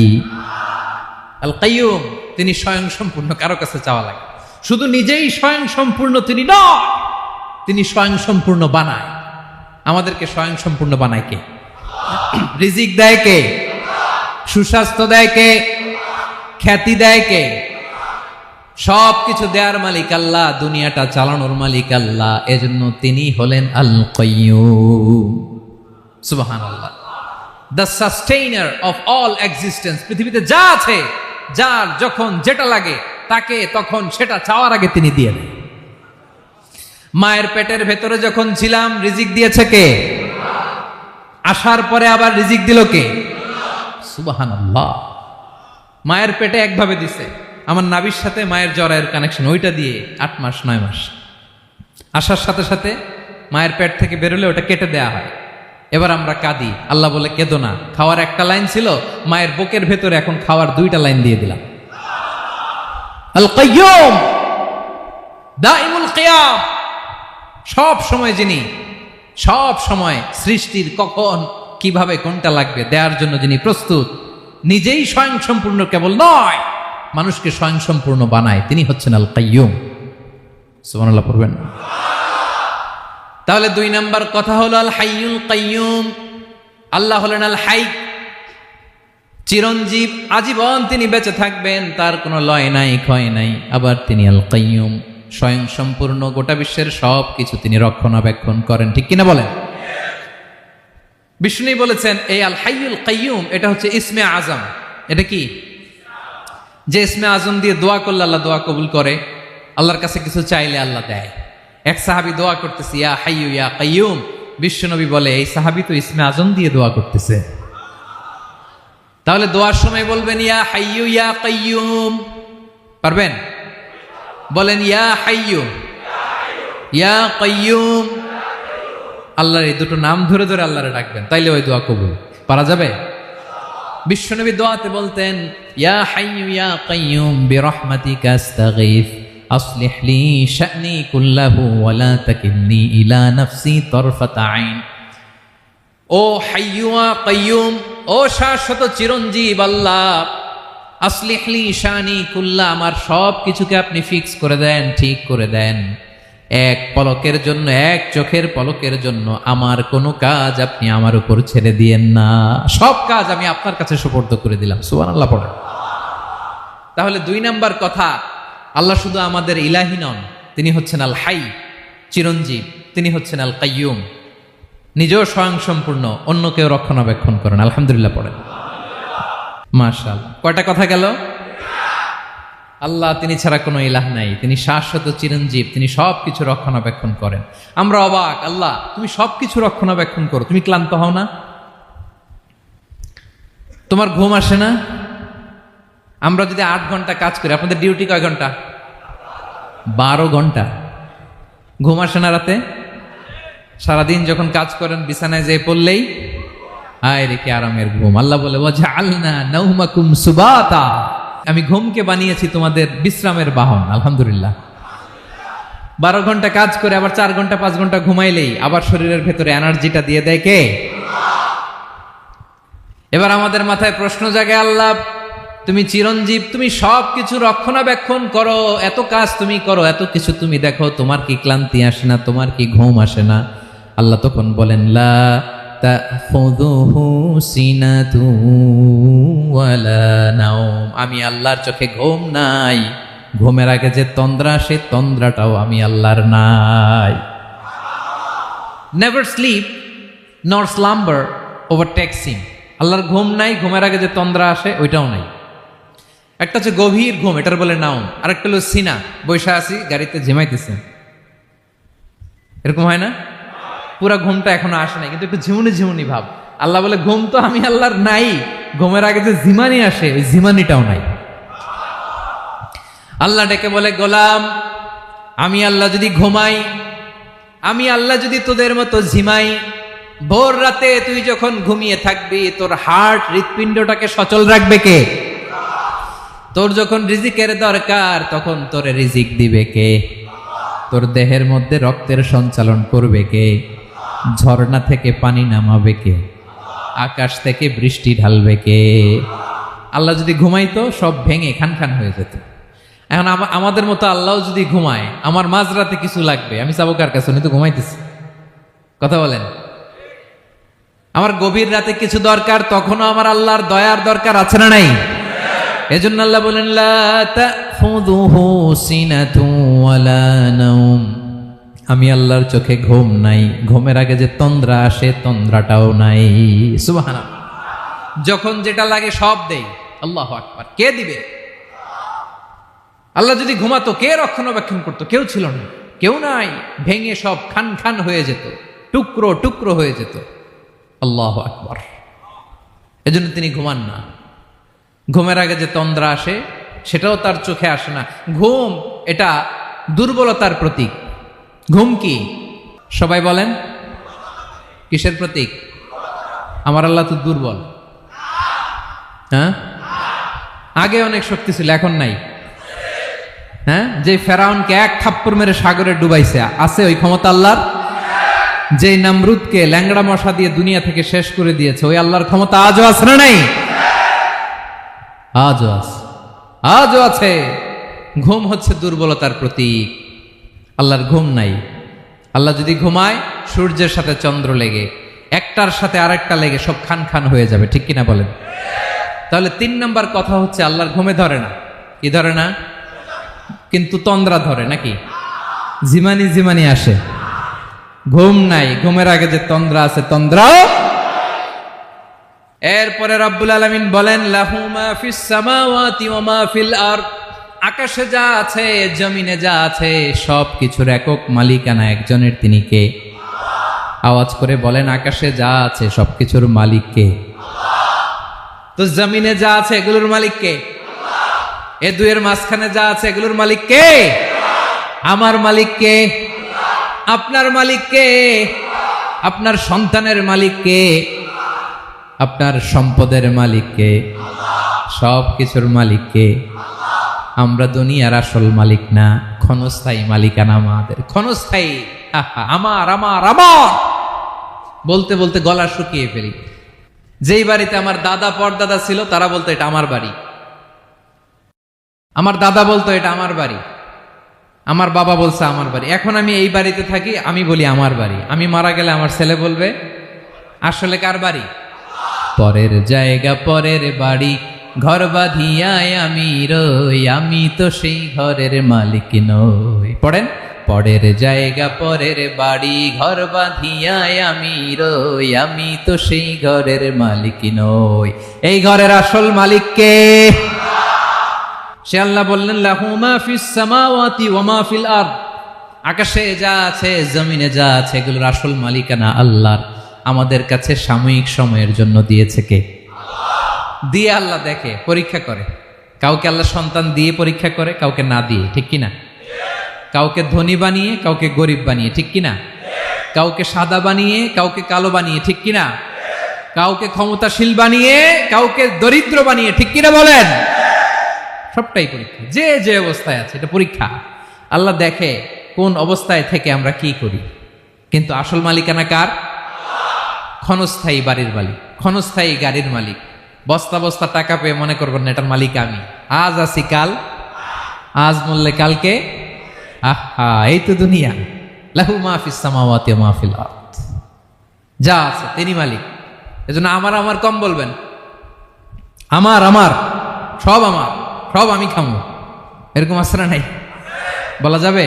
আল কাইয়ুম, তিনি স্বয়ংসম্পূর্ণ, কারো কাছে চাওয়া লাগে। শুধু নিজেই স্বয়ংসম্পূর্ণ তিনি নয়, তিনি স্বয়ংসম্পূর্ণ বানায়। আমাদেরকে স্বয়ংসম্পূর্ণ বানায় কে? রিজিক দেয় কে? সুস্বাস্থ্য দেয় কে? খ্যাতি দেয় কে? সব কিছু দেয়ার মালিক আল্লাহ, দুনিয়াটা চালানোর মালিক আল্লাহ। এজন্য তিনি হলেন আল কাইয়ুম। সুবহানাল্লাহ। The sustainer of all existence. পৃথিবীতে যা আছে যার যখন যেটা লাগে তাকে তখন সেটা চাওয়ার আগে তিনি দিয়ে দেন। মায়ের পেটের ভেতরে যখন ছিলাম রিজিক দিয়েছে কে? আসার পরে আবার রিজিক দিল কে? সুবহানাল্লাহ। মায়ের পেটে একভাবে দিছে, আমার নাভির সাথে মায়ের জরায়ের কানেকশন, ওইটা দিয়ে 8 মাস 9 মাস আসার সাথে সাথে মায়ের পেট থেকে বেরোলে ওটা কেটে দেয়া হয়। এবার আমরা কাঁদি, আল্লাহ বলে কেঁদো না, খাওয়ার একটা লাইন ছিল, মায়ের বুকের ভেতরে এখন খাওয়ার 2টা লাইন দিয়ে দিলাম। আল কাইয়ুম দাইমুল কিয়াম, সব সময় যিনি, সব সময় সৃষ্টির কখন কিভাবে কোনটা লাগবে দেওয়ার জন্য যিনি প্রস্তুত, নিজেই স্বয়ং সম্পূর্ণ কেবল নয়, মানুষকে স্বয়ং সম্পূর্ণ বানায়, তিনি হচ্ছেন আল কাইয়ুম। সুবহানাল্লাহ পড়বেন। তাহলে 2 নাম্বার কথা হলো আল হাইয়ুল কাইয়ুম। আল্লাহ হলেন আল হাই, চিরঞ্জীব, আজীবন তিনি বেঁচে থাকবেন, তার কোনো লয় নাই ক্ষয় নাই। আবার তিনি আল কাইয়ুম, স্বয়ং সম্পূর্ণ, গোটা বিশ্বের সব কিছু তিনি রক্ষণাবেক্ষণ করেন, ঠিক কিনা বলেন? বিষ্ণু বলেছেন এই আল হাইয়ুল কাইয়ুম এটা হচ্ছে ইসমে আজম। এটা কি? যে ইসমে আজম দিয়ে দোয়া করলে আল্লাহ দোয়া কবুল করে, আল্লাহর কাছে কিছু চাইলে আল্লাহ দেয়। এক সাহাবী দোয়া করতেছে ইয়া হাইয়ু ইয়া কাইয়ুম, বিশ্বনবী বলে এই সাহাবী তো ইসমে আজম দিয়ে দোয়া করতেছে। তাহলে দোয়ার সময় বলবেন ইয়া হাইয়ু ইয়া কাইয়ুম, পারবেন? বলেন ইয়া হাইয়ু ইয়া কাইয়ুম। আল্লাহর এই দুটো নাম ধরে ধরে আল্লাহরে ডাকবেন, তাইলে ওই দোয়া কবুল। পারা যাবে? বিশ্বনবী দোয়াতে বলতেন ইয়া হাইয়ু ইয়া কাইয়ুম বিরহমাতিকা আস্তাগীথ আসলিহ লি শা'নি কুল্লাহু ওয়া লা তাকিলনি ইলা নাফসি তারফাতা আইন। ও হাইয়ু ওয়া কাইয়ুম, ও শাশ্বত চিরঞ্জীব আল্লাহ, আসলিহ লি শা'নি কুল্লা, আমার সব কিছুকে আপনি ফিক্স করে দেন, ঠিক করে দেন। এক পলকের জন্য, এক চোখের পলকের জন্য আমার কোনো কাজ আপনি আমার উপর ছেড়ে দিয়েন না, সব কাজ আমি আপনার কাছে সুপর্দ করে দিলাম। সুবহানাল্লাহ পড়েন। তাহলে 2 নাম্বার কথা, আল্লাহ শুধু আমাদের ইলাহি নন, তিনি হচ্ছেন আল হাই, চিরঞ্জীব, তিনি হচ্ছেন আল কাইয়ুম, নিজেও স্বয়ং সম্পূর্ণ, অন্যকেও রক্ষণাবেক্ষণ করেন। আলহামদুলিল্লাহ পড়েন। মাশাআল্লাহ। কয়টা কথা গেল? আল্লাহ তিনি ছাড়া কোনো ইলাহ নাই, তিনি শাশ্বত চিরঞ্জীব, তিনি সব কিছু রক্ষণাবেক্ষণ করেন। আমরা অবাক, আল্লাহ তুমি সব কিছু রক্ষণাবেক্ষণ করো, তুমি ক্লান্ত হও না? তোমার ঘুম আসে না? আমরা যদি 8 ঘন্টা কাজ করি, আপনাদের ডিউটি কয় ঘন্টা? 12 ঘন্টা। ঘুম আসে না রাতে? সারাদিন যখন কাজ করেন বিছানায় যেয়ে পড়লেই আয় রেখে আরামের ঘুম। আল্লাহ বলে ওয়াজআলনা নাওমাকুম সুবাতা, আমি ঘুমকে বানিয়েছি তোমাদের বিশ্রামের বাহন। আলহামদুলিল্লাহ। 12 ঘন্টা কাজ করে আবার 4 ঘন্টা 5 ঘন্টা ঘুমাইলেই আবার শরীরের ভেতরে এনার্জিটা দিয়ে দেয় কে? এবার আমাদের মাথায় প্রশ্ন জাগে, আল্লাহ তুমি চিরঞ্জীব, তুমি সব কিছু রক্ষণাবেক্ষণ করো, এত কাজ তুমি করো, এত কিছু তুমি দেখো, তোমার কি ক্লান্তি আসে না? তোমার কি ঘুম আসে না? আল্লাহ তখন বলেন লা তাখুযুহু সিনাতু ওয়ালা নাওম, আমি আল্লাহর চোখে ঘুম নাই, ঘুমের আগে যে তন্দ্রা, সে তন্দ্রাটাও আমি আল্লাহর নাই। নেভার স্লিপ নর স্লাম্বার ওভারটেকস হিম, আল্লাহর ঘুম নাই, ঘুমের আগে যে তন্দ্রা আসে ওইটাও নাই। একটা হচ্ছে গভীর ঘুম, এটার বলে নাওম, আর একটা হলো সিনা, বৈশা আছি গাড়িতে ঝিমাইতেছে, এরকম হয় না? পুরা ঘুমটা এখনো আসে নাই, কিন্তু একটু ঝিমুনি ঝিমুনি ভাব। আল্লাহ বলে ঘুম তো আমি আল্লাহর নাই, ঘুমের আগে যে ঝিমানি আসে ওই ঝিমানিটাও নাই। আল্লাহ ডেকে বলে গোলাম, আমি আল্লাহ যদি ঘুমাই, আমি আল্লাহ যদি তোদের মতো ঝিমাই, ভোর রাতে তুই যখন ঘুমিয়ে থাকবি তোর হার্ট, হৃৎপিণ্ডটাকে সচল রাখবে কে? তোর যখন রিজিকের দরকার তখন তোর রিজিক দিবে কে? তোর দেহের মধ্যে রক্তের সঞ্চালন করবে কে? ঝর্ণা থেকে পানি নামাবে কে? আকাশ থেকে বৃষ্টি ঢালবে কে? আল্লাহ যদি ঘুমাইতো সব ভেঙে খান খান হয়ে যেত। এখন আমাদের মতো আল্লাহ যদি ঘুমায়, আমার মাঝরাতে কিছু লাগবে, আমি যাবো কার কাছে? উনি তো ঘুমাইতেছে। কথা বলেন। আমার গভীর রাতে কিছু দরকার, তখনও আমার আল্লাহর দয়ার দরকার আছে না নাই? এজন্য আল্লাহ বলেন লা তাখুযুহু সিনাতু ওয়ালা নাওম, আমি আল্লাহর চোখে ঘুম নাই, ঘুমের আগে যে তন্দ্রা আসে তন্দ্রাটাও নাই। সুবহানাল্লাহ। যখন যেটা লাগে সব দেই। আল্লাহু আকবার। কে দিবে? আল্লাহ যদি ঘুমাতো, কে রক্ষণাবেক্ষণ করতো? কেউ ছিল না, কেউ নাই। ভেঙে সব খান খান হয়ে যেত, টুকরো টুকরো হয়ে যেত। আল্লাহু আকবার। এজন্য তিনি ঘুমান না। ঘুমের আগে যে তন্দ্রা আসে সেটাও তার চোখে আসে না। ঘুম এটা দুর্বলতার প্রতীক। ঘুম কি? সবাই বলেন, কিসের প্রতীক? আমার আল্লাহ তো দুর্বল। হ্যাঁ, আগে অনেক শক্তি ছিল, এখন নাই। হ্যাঁ, যে ফেরাউনকে এক থাপ্পড় মেরে সাগরে ডুবাইছে, আছে ওই ক্ষমতা আল্লাহর? যে নামরুদকে ল্যাংড়া মশা দিয়ে দুনিয়া থেকে শেষ করে দিয়েছে, ওই আল্লাহর ক্ষমতা আজও আছে না নাই? আজও আছে, আজও আছে। ঘুম হচ্ছে দুর্বলতার প্রতীক। আল্লাহর ঘুম নাই। আল্লাহ যদি ঘুমায়, সূর্যের সাথে চন্দ্র লেগে, একটার সাথে আরেকটা লেগে সব খান খান হয়ে যাবে, ঠিক কিনা বলেন? তাহলে 3 নাম্বার কথা হচ্ছে আল্লাহর ঘুমে ধরে না। কি ধরে না? কিন্তু তন্দ্রা ধরে নাকি? জিমানি জিমানি আসে। ঘুম নাই, ঘুমের আগে যে তন্দ্রা আছে, তন্দ্রাও। এরপরে রব্বুল আলামিন বলেন, লাহু মা ফিস সামাওয়াতি ওয়া মা ফিল আরদ। আকাশে যা আছে, জমিনে যা আছে, সব কিছুর একক মালিকানা একজনের। তিনি কে? আওয়াজ করে বলেন, আকাশে যা আছে সবকিছুর মালিক কে? তো জমিনে যা আছে এগুলোর মালিক কে? এ দুয়ের মাঝখানে যা আছে এগুলোর মালিক কে? আমার মালিক কে? আপনার মালিক কে? আপনার সন্তানের মালিক কে? আপনার সম্পদের মালিক কে? সব কিছুর মালিক কে? আমরা দুনিয়ার আসল মালিক না, ক্ষণস্থায়ী মালিকানা আমাদের। ক্ষণস্থায়ী। আমার আমার আমার বলতে বলতে গলা শুকিয়ে ফেলি। যেই বাড়িতে আমার দাদা পরদাদা ছিল, তারা বলতো এটা আমার বাড়ি। আমার দাদা বলতো এটা আমার বাড়ি, আমার বাবা বলছে আমার বাড়ি। এখন আমি এই বাড়িতে থাকি, আমি বলি আমার বাড়ি। আমি মারা গেলে আমার ছেলে বলবে আসলে কার বাড়ি? পরের জায়গা পরের বাড়ি, ঘর বাঁধিয়ায় আমি রই, আমি তো সেই ঘরের মালিক নই। পড়েন, পরের জায়গা পরের বাড়ি, ঘর বাঁধিয়ায় আমি রই, আমি তো সেই ঘরের মালিক নই। এই ঘরের আসল মালিক কে? সে আল্লাহ বললেন, লাহু মা ফিস সামাওয়াতি ওয়া মা ফিল আরদ। আকাশে যা আছে, জমিনে যা আছে, এগুলোর আসল মালিকানা আল্লাহর। আমাদের কাছে সাময়িক সময়ের জন্য দিয়েছে কে? দিয়ে আল্লাহ দেখে, পরীক্ষা করে। কাউকে আল্লাহ সন্তান দিয়ে পরীক্ষা করে, কাউকে না দিয়ে, ঠিক কিনা? কাউকে ধনী বানিয়ে, কাউকে গরিব বানিয়ে, ঠিক কিনা? কাউকে সাদা বানিয়ে, কাউকে কালো বানিয়ে, ঠিক কিনা? কাউকে ক্ষমতাশীল বানিয়ে, কাউকে দরিদ্র বানিয়ে, ঠিক কিনা বলেন? সবটাই পরীক্ষা। যে যে অবস্থায় আছে, এটা পরীক্ষা। আল্লাহ দেখে কোন অবস্থায় থেকে আমরা কি করি। কিন্তু আসল মালিকানা কার? ক্ষণস্থায়ী বাড়ির মালিক, ক্ষণস্থায়ী গাড়ির মালিক। বস্তা বস্তা টাকা পেয়ে মনে করবেন না এটার মালিক আমি। আজ আছি কাল, আজ মরলে কালকে। আহা, এই তো দুনিয়া। লাহু মা ফিস সামাওয়াতি ওয়া মা ফিল আরদ। যা আছে তিনি মালিক। এজন্য আমার আমার কম বলবেন। আমার আমার সব আমার, সব আমি খামো, এরকম আছে না নাই? বলা যাবে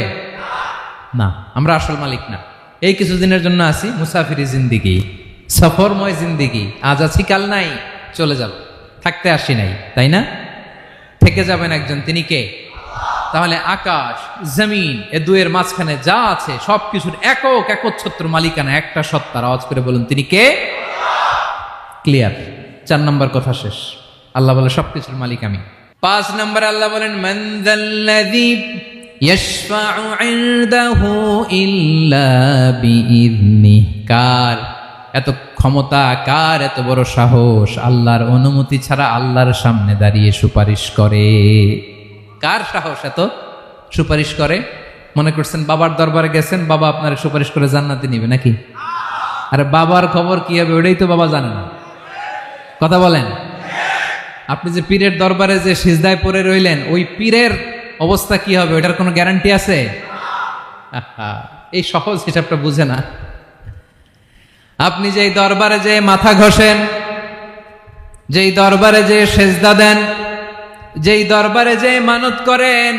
না। আমরা আসল মালিক না। এই কিছুদিনের জন্য আছি, মুসাফিরি জিন্দিগি, সফরময় জিন্দিগি। আজ আছি কাল নাই, চলে যাব। থাকতে আসি নাই, তাই না? থেকে যাবেন একজন, তিনি কে? তাহলে আকাশ জমিন এ দুয়ের মাঝখানে যা আছে সবকিছুর একক একচ্ছত্র মালিকানা একটা সত্তার। আওয়াজ করে বলুন, তিনি কে? ক্লিয়ার। 4 নম্বর কথা শেষ। আল্লাহ বলে সবকিছুর মালিক আমি। 5 নম্বর আল্লাহ বলেন, মান যাল্লাযী ইয়াশফাউ ইনদাহু ইল্লা বিইذনিহি। কার এত ক্ষমতা, কার এত বড় সাহস, আল্লাহর অনুমতি ছাড়া আল্লাহর সামনে দাঁড়িয়ে সুপারিশ করে? কার সাহস এত সুপারিশ করে? মনে করছেন বাবার দরবারে গেছেন, বাবা আপনার সুপারিশ করে জান্নাতে নিবে নাকি? আরে বাবার খবর কি হবে ওটাই তো বাবা জানে না। কথা বলেন। আপনি যে পীরের দরবারে যে সিজদায় পড়ে রইলেন, ওই পীরের অবস্থা কি হবে ওটার কোনো গ্যারান্টি আছে? এই সহজ হিসাবটা বুঝে না। আপনি যেই দরবারে যে মাথা ঘষেন, যেই দরবারে যে সেজদা দেন, যেই দরবারে যে মানত করেন,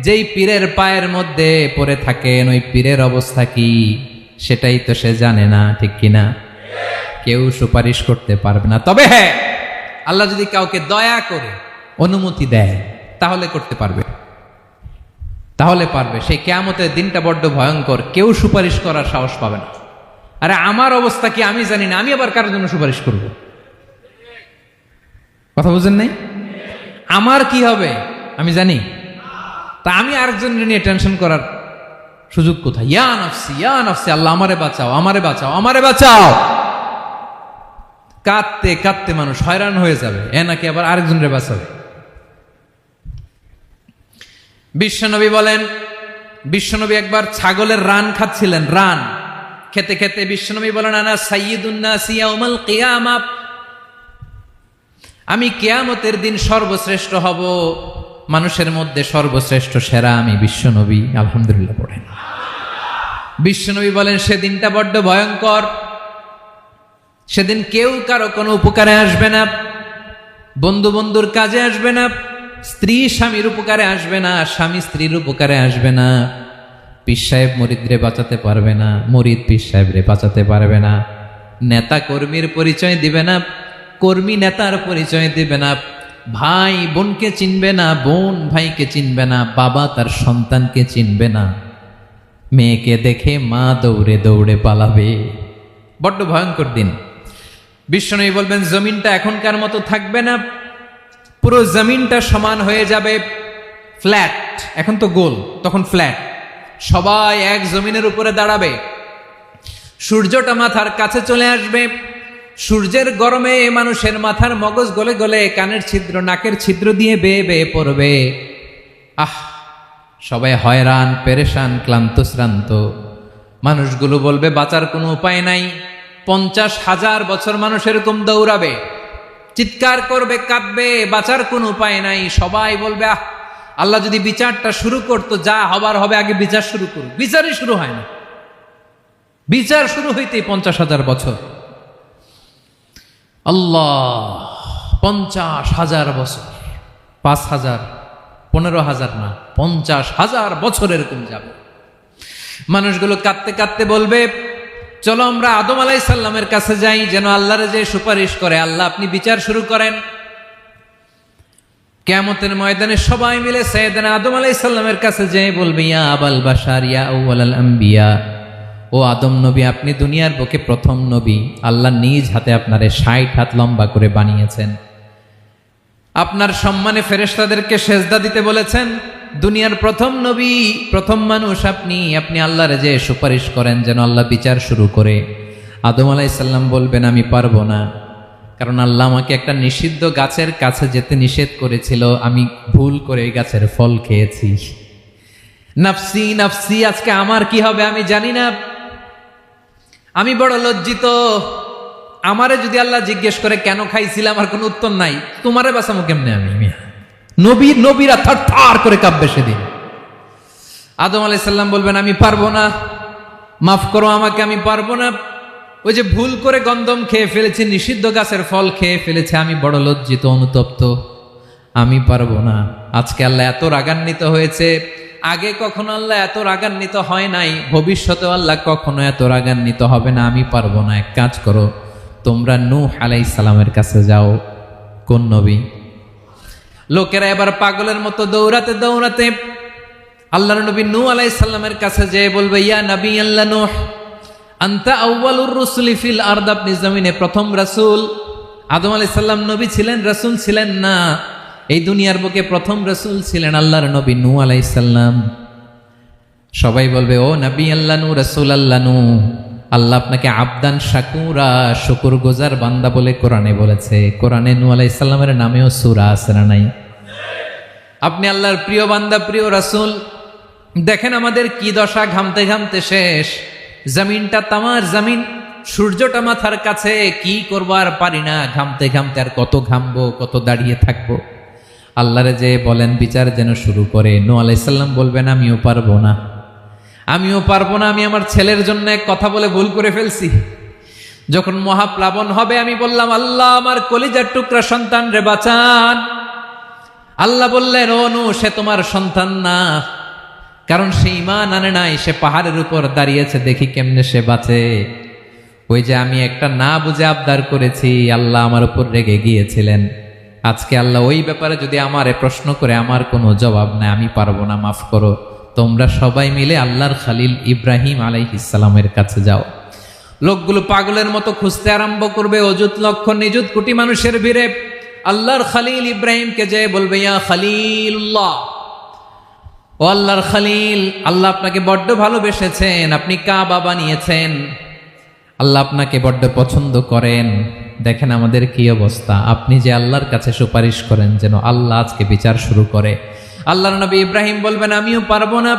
যেই পীরের পায়ের মধ্যে পড়ে থাকেন, ওই পীরের অবস্থা কি সেটাই তো সে জানে না, ঠিক কিনা? কেউ সুপারিশ করতে পারবে না। তবে হ্যাঁ, আল্লাহ যদি কাউকে দয়া করে অনুমতি দেয় তাহলে করতে পারবে। তাহলে পারবে। সেই কিয়ামতের দিনটা বড্ড ভয়ঙ্কর, কেউ সুপারিশ করার সাহস পাবে না। আরে আমার অবস্থা কি আমি জানি না, আমি আবার কারোর জন্য সুপারিশ করব? কথা বুঝেন নাই? আমার কি হবে আমি জানি, তা আমি আরেকজনের নিয়ে টেনশন করার সুযোগ কোথায়? ইয়া নাফসি, আল্লাহ আমারে বাঁচাও, আমারে বাঁচাও, আমারে বাঁচাও। কাঁদতে কাঁদতে মানুষ হয়রান হয়ে যাবে, এ নাকি আবার আরেকজনের বাঁচাবে। বিশ্বনবী বলেন, বিশ্বনবী একবার ছাগলের রান খাচ্ছিলেন, রান খেতে খেতে বিশ্বনবী বলেন, আনা সাইয়্যিদুন নাসি ইয়াউমাল কিয়ামা, আমি কিয়ামতের দিন সর্বশ্রেষ্ঠ হব, মানুষের মধ্যে সর্বশ্রেষ্ঠ সেরা আমি বিশ্বনবী। আলহামদুলিল্লাহ পড়েন। বিশ্বনবী বলেন, সেদিনটা বড্ড ভয়ঙ্কর, সেদিন কেউ কারো কোনো উপকারে আসবে না, বন্ধু বন্ধুর কাজে আসবে না, স্ত্রী স্বামীর উপকারে আসবে না, স্বামী স্ত্রীর উপকারে আসবে না, পীর সাহেব মুরিদরে বাঁচাতে পারবে না, মুরিদ পীর সাহেবরে বাঁচাতে পারবে না, নেতা কর্মীর পরিচয় দিবে না, কর্মী নেতার পরিচয় দিবে না, ভাই বোনকে চিনবে না, বোন ভাইকে চিনবে না, বাবা তার সন্তানকে চিনবে না, মেয়েকে দেখে মা দৌড়ে দৌড়ে পালাবে। বড্ড ভয়ঙ্কর দিন। বিশ্বনবী বলবেন, জমিনটা এখনকার মতো থাকবে না, পুরো জমিনটা সমান হয়ে যাবে, ফ্ল্যাট। এখন তো গোল, তখন ফ্ল্যাট। সবাই এক জমিনের উপরে দাঁড়াবে, সূর্যটা মাথার কাছে চলে আসবে, সূর্যের গরমে মানুষের মাথার মগজ গলে গলে কানের ছিদ্র নাকের ছিদ্র দিয়ে বেয়ে বেয়ে পড়বে। সবাই হয়রান, পেরেশান, ক্লান্ত শ্রান্ত। মানুষগুলো বলবে বাঁচার কোনো উপায় নাই। 50,000 বছর মানুষ এরকম দৌড়াবে, চিৎকার করবে, কাঁদবে, বাঁচার কোনো উপায় নাই। সবাই বলবে আল্লাহ যদি বিচারটা শুরু করতো, যা হবার হবে, আগে বিচার শুরু করুক। বিচারই শুরু হয় না, বিচার শুরু হইতেই 50,000 বছর। আল্লাহ, 50,000 বছর, 5,000, 15,000 না, 50,000 বছর এরকম যাবে। মানুষগুলো কাঁদতে কাঁদতে বলবে, চলো আমরা আদম আলাইহিস সালামের কাছে যাই, যেন আল্লাহরে যে সুপারিশ করে, আল্লাহ আপনি বিচার শুরু করেন। কিয়ামতের ময়দানে সবাই মিলে সাইয়েদনা আদম আলাইহিস সালামের কাছে যেয়ে বলবে, ইয়া আবাল বাশার, ইয়া আউয়ালাল আম্বিয়া, ও আদম নবী, আপনি দুনিয়ার বুকে প্রথম নবী, আল্লাহ নিজ হাতে আপনারে 60 হাত লম্বা করে বানিয়েছেন, আপনার সম্মানে ফেরেশতাদেরকে সেজদা দিতে বলেছেন, দুনিয়ার প্রথম নবী, প্রথম মানুষ আপনি, আপনি আল্লাহরে যে সুপারিশ করেন যেন আল্লাহ বিচার শুরু করে। আদম আলাইহিস সালাম বলবেন, আমি পারবো না, কারণ আল্লাহ আমাকে একটা নিষিদ্ধ গাছের কাছে যেতে নিষেধ করেছিল, আমি ভুল করে এই গাছের ফল খেয়েছি। নাফসি নাফসি, আজকে আমার কি হবে আমি জানি না, আমি বড় লজ্জিত। আমারে যদি আল্লাহ জিজ্ঞেস করে কেন খাইছিলাম, আমার কোনো উত্তর নাই, তোমারে বাঁচামো কেমনে আমি? নবীরা থার থার করে কাঁপবে সেদিন। আদম আলাইহিস সালাম বলবেন, আমি পারবো না, মাফ করো আমাকে, আমি পারবো না, ওই যে ভুল করে গন্ধম খেয়ে ফেলেছি, নিষিদ্ধ গাছের ফল খেয়ে ফেলেছে, আমি বড় লজ্জিত, অনুতপ্ত, আমি পারবো না। আজকে আল্লাহ এত রাগান্বিত হয়েছে, আগে কখনো আল্লাহ এত রাগান্বিত হয় নাই, ভবিষ্যতে আল্লাহ কখনো এত রাগান্বিত হবে না, আমি পারবো না। এক কাজ করো, তোমরা নূহ আলাইহিস সালামের কাছে যাও। কোন নবী? লোকেরা এবার পাগলের মতো দৌড়াতে দৌড়াতে আল্লাহর নবী নূহ আলাইহিস সালামের কাছে যেয়ে বলবে, ইয়া নবী আল্লাহ নূহ, আনতা আউয়ালুর রুসুলি ফিল আরদ, আপনি জমিনে প্রথম রাসূল। আদম আলাইহিস সালাম নবী ছিলেন, রাসূল ছিলেন না, এই দুনিয়ার বুকে প্রথম রাসূল ছিলেন আল্লাহর নবী নূহ আলাইহিস সালাম। সবাই বলবে, ও নবী আল্লাহ নূহ, রাসূল আল্লাহ নূহ, আল্লাহ আপনাকে আবদান শাকুরা, শুকর গুজার বান্দা বলে কোরআনে বলেছে। কোরআনে নূহ আলাইহিস সালামের নামেও সূরা আছে না নাই? আপনি আল্লাহর প্রিয় বান্দা, প্রিয় রাসূল। দেখেন আমাদের কি দশা, ঘামতে ঘামতে শেষ, জমিনটা তামার জমিন, সূর্যটা মাথার কাছে, কি করবো আর পারি না, ঘামতে ঘামতে আর কত ঘামবো, কত দাঁড়িয়ে থাকবো। আল্লাহরে যে বলেন বিচার যেন শুরু করে। নূহ আলাইহিস সালাম বলবেন, আমিও পারবো না, আমিও পারবো না, আমি আমার ছেলের জন্য এক কথা বলে ভুল করে ফেলছি। যখন মহাপ্লাবন হবে আমি বললাম, আল্লাহ আমার কলিজার টুকরা সন্তান রে বাঁচান। আল্লাহ বললেন, ও নূহ, সে তোমার সন্তান না, কারণ সে ঈমান আনে নাই, সে পাহাড়ের উপর দাঁড়িয়েছে, দেখি কেমনে সে বাঁচে। ওই যে আমি একটা না বুঝে আবদার করেছি, আল্লাহ আমার উপর রেগে গিয়েছিলেন। আজকে আল্লাহ ওই ব্যাপারে যদি আমারে প্রশ্ন করে, আমার কোনো জবাব নাই, আমি পারবো না, মাফ করো। তোমরা সবাই মিলে আল্লাহর খালিল ইব্রাহিম আলাইহিস সালামের কাছে যাও। লোকগুলো পাগলের মতো খুঁজতে আরম্ভ করবে, অযুত লক্ষ নিযুত কোটি মানুষের ভিড়ে আল্লাহর খালিল ইব্রাহিমকে যেয়ে বলবে, ইয়া খালিলুল্লাহ, ও আল্লাহর খালিল, আল্লাহ আপনাকে বড্ড ভালোবেসেছেন, আপনি কাবা বানিয়েছেন, আল্লাহ আপনাকে বড্ড পছন্দ করেন। দেখেন আমাদের কি অবস্থা, আপনি যে আল্লাহর কাছে সুপারিশ করেন যেন আল্লাহ আজকে বিচার শুরু করে। আল্লাহর নবী ইব্রাহিম বলবেন, আমিও পারবো না,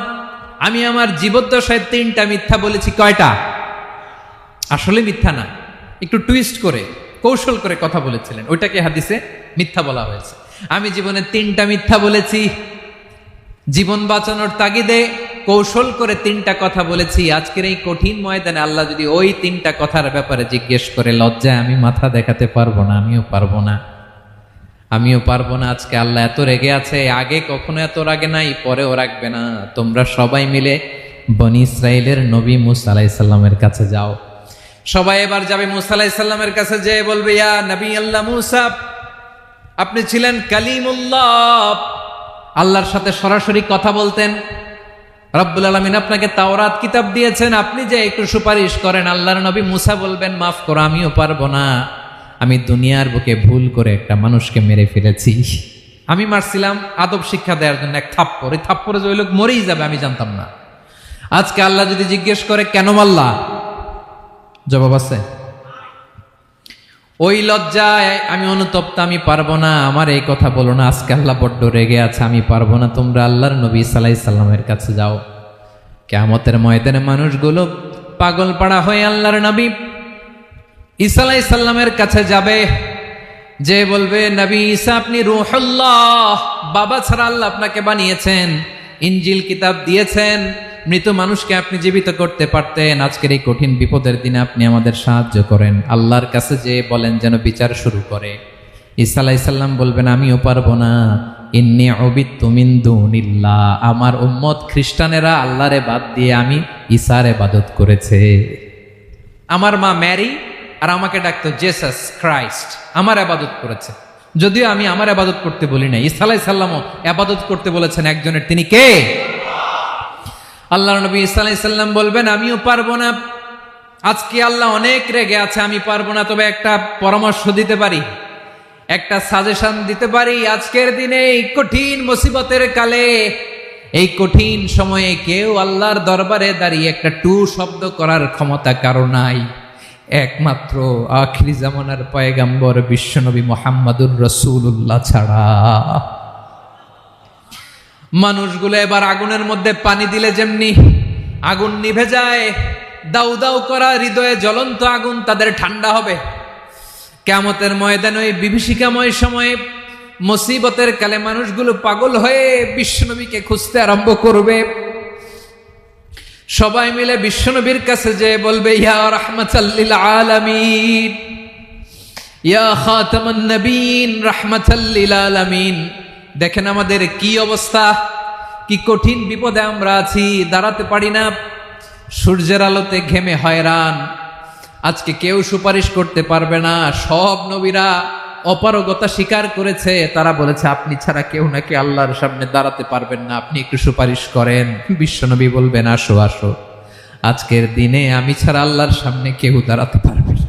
আমি আমার জীবদ্দশায় 3টা মিথ্যা বলেছি। কয়টা? আসলে মিথ্যা না, একটু টুইস্ট করে কৌশল করে কথা বলেছিলেন, ওইটাকে হাদিসে মিথ্যা বলা হয়েছে। আমি জীবনে 3টা মিথ্যা বলেছি, জীবন বাঁচানোর তাগিদে কৌশল করে 3টা কথা বলেছি। আজকের এই কঠিন ময়দানে আল্লাহ যদি ওই 3টা কথার ব্যাপারে জিজ্ঞেস করে, লজ্জায় আমি মাথা দেখাতে পারবো না, আমিও পারবো না, আমিও পারবো না। আজকে আল্লাহ এত রেগে আছে, আগে কখনো এত রাগে নাই, পরেও রাখবে না। তোমরা সবাই মিলে বনি ইসরাইলের নবী মুসা আলাইহিস সালামের কাছে যাও। সবাই এবার যাবে মুসা আলাইহিস সালামের কাছে, যেয়ে বলবে, ইয়া নবী আল্লাহ মুসা, আপনি ছিলেন কালিমুল্লাহ, আল্লাহর সাথে সরাসরি কথা বলতেন, রব্বুল আলামিন আপনাকে তাওরাত কিতাব দিয়েছেন, আপনি যে একটু সুপারিশ করেন। আল্লাহর নবী মুসা বলবেন, মাফ করো, আমিও পারবো না, আমি দুনিয়ার বুকে ভুল করে একটা মানুষকে মেরে ফেলেছি। আমি মারছিলাম আদব শিক্ষা দেওয়ার জন্য এক থাপ্পড়, এই থাপ্পড়ে যে ওই লোক মরেই যাবে আমি জানতাম না। আজকে আল্লাহ যদি জিজ্ঞেস করে কেন মারলা, জবাব আছে? ওই লজ্জায় আমি অনুতপ্ত, আমি পারবো না, আমার এই কথা বলো না, আজকে আল্লাহ বড্ড রেগে আছে, আমি পারবো না। তোমরা আল্লাহর নবী ঈসা আলাইহিস সালামের কাছে যাও। কিয়ামতের ময়দানে মানুষগুলো পাগল পাড়া হয়ে আল্লাহর নবী ঈসা আলাইহিস সালামের কাছে যাবে, যে বলবে, নবী ঈসা আপনি রূহুল্লাহ, বাবা ছাড়া আল্লাহ আপনাকে বানিয়েছেন, ইনজিল কিতাব দিয়েছেন, মৃত মানুষকে আপনি জীবিত করতে পারতেন, আজকের এই কঠিন বিপদের দিনে আপনি আমাদের সাহায্য করেন। আল্লাহর কাছে যে বলেন যেন বিচার শুরু করে। ঈসা আলাইহিস সালাম বলবেন, আমিও পারবো না, ইন্নী উবিদতু মিন দুনিল্লাহ, আমার উম্মত খ্রিস্টানেরা আল্লাহরে বাদ দিয়ে আমি ঈসার ইবাদত করেছে। আমার মা ম্যারি আর আমাকে ডাকতো জেসাস ক্রাইস্ট, আমার ইবাদত করেছে, যদিও আমি আমার ইবাদত করতে বলি না। ঈসা আলাইহিস সালামও ইবাদত করতে বলেছেন একজনের, তিনি কে? আল্লাহর নবী ঈসা আলাইহিস সালাম বলবেন, আমিও পারবো না, আজকে আল্লাহ অনেক রেগে আছে, আমি পারবো না, তবে একটা পরামর্শ দিতে পারি, একটা সাজেশন দিতে পারি। আজকের দিনে এই কঠিন মুসিবতের কালে, এই কঠিন সময়ে কেউ আল্লাহর দরবারে দাঁড়িয়ে একটা টু শব্দ করার ক্ষমতা কারো নাই, একমাত্র আখিরি জামানার পয়গাম্বর বিশ্বনবী মুহাম্মাদুর রাসূলুল্লাহ ছাড়া। মানুষগুলো এবার আগুনের মধ্যে পানি দিলে যেমনি আগুন নিভে যায়, দাউ দাউ করা হৃদয়ে জ্বলন্ত আগুন তাদের ঠান্ডা হবে। কিয়ামতের ময়দানে ওই বিভীষিকাময় সময়ে, মুসিবতের কালে মানুষগুলো পাগল হয়ে বিশ্বনবীকে খুঁজতে আরম্ভ করবে। সবাই মিলে বিশ্বনবীর কাছে যে বলবে, ইয়া রাহমাতাল লিল আলামিন, ইয়া খাতামান নবীন, রাহমাতাল লিল আলামিন। দেখেন আমাদের কি অবস্থা, কি কঠিন বিপদে আমরা আছি, দাঁড়াতে পারি না, সূর্যের আলোতে ঘেমে হয়রান। আজকে কেউ সুপারিশ করতে পারবে না, সব নবীরা অপারগতা স্বীকার করেছে, তারা বলেছে আপনি ছাড়া কেউ নাকি আল্লাহর সামনে দাঁড়াতে পারবেন না, আপনি একটু সুপারিশ করেন। বিশ্বনবী বলবেন, আসো আসো, আজকের দিনে আমি ছাড়া আল্লাহর সামনে কেউ দাঁড়াতে পারবে না।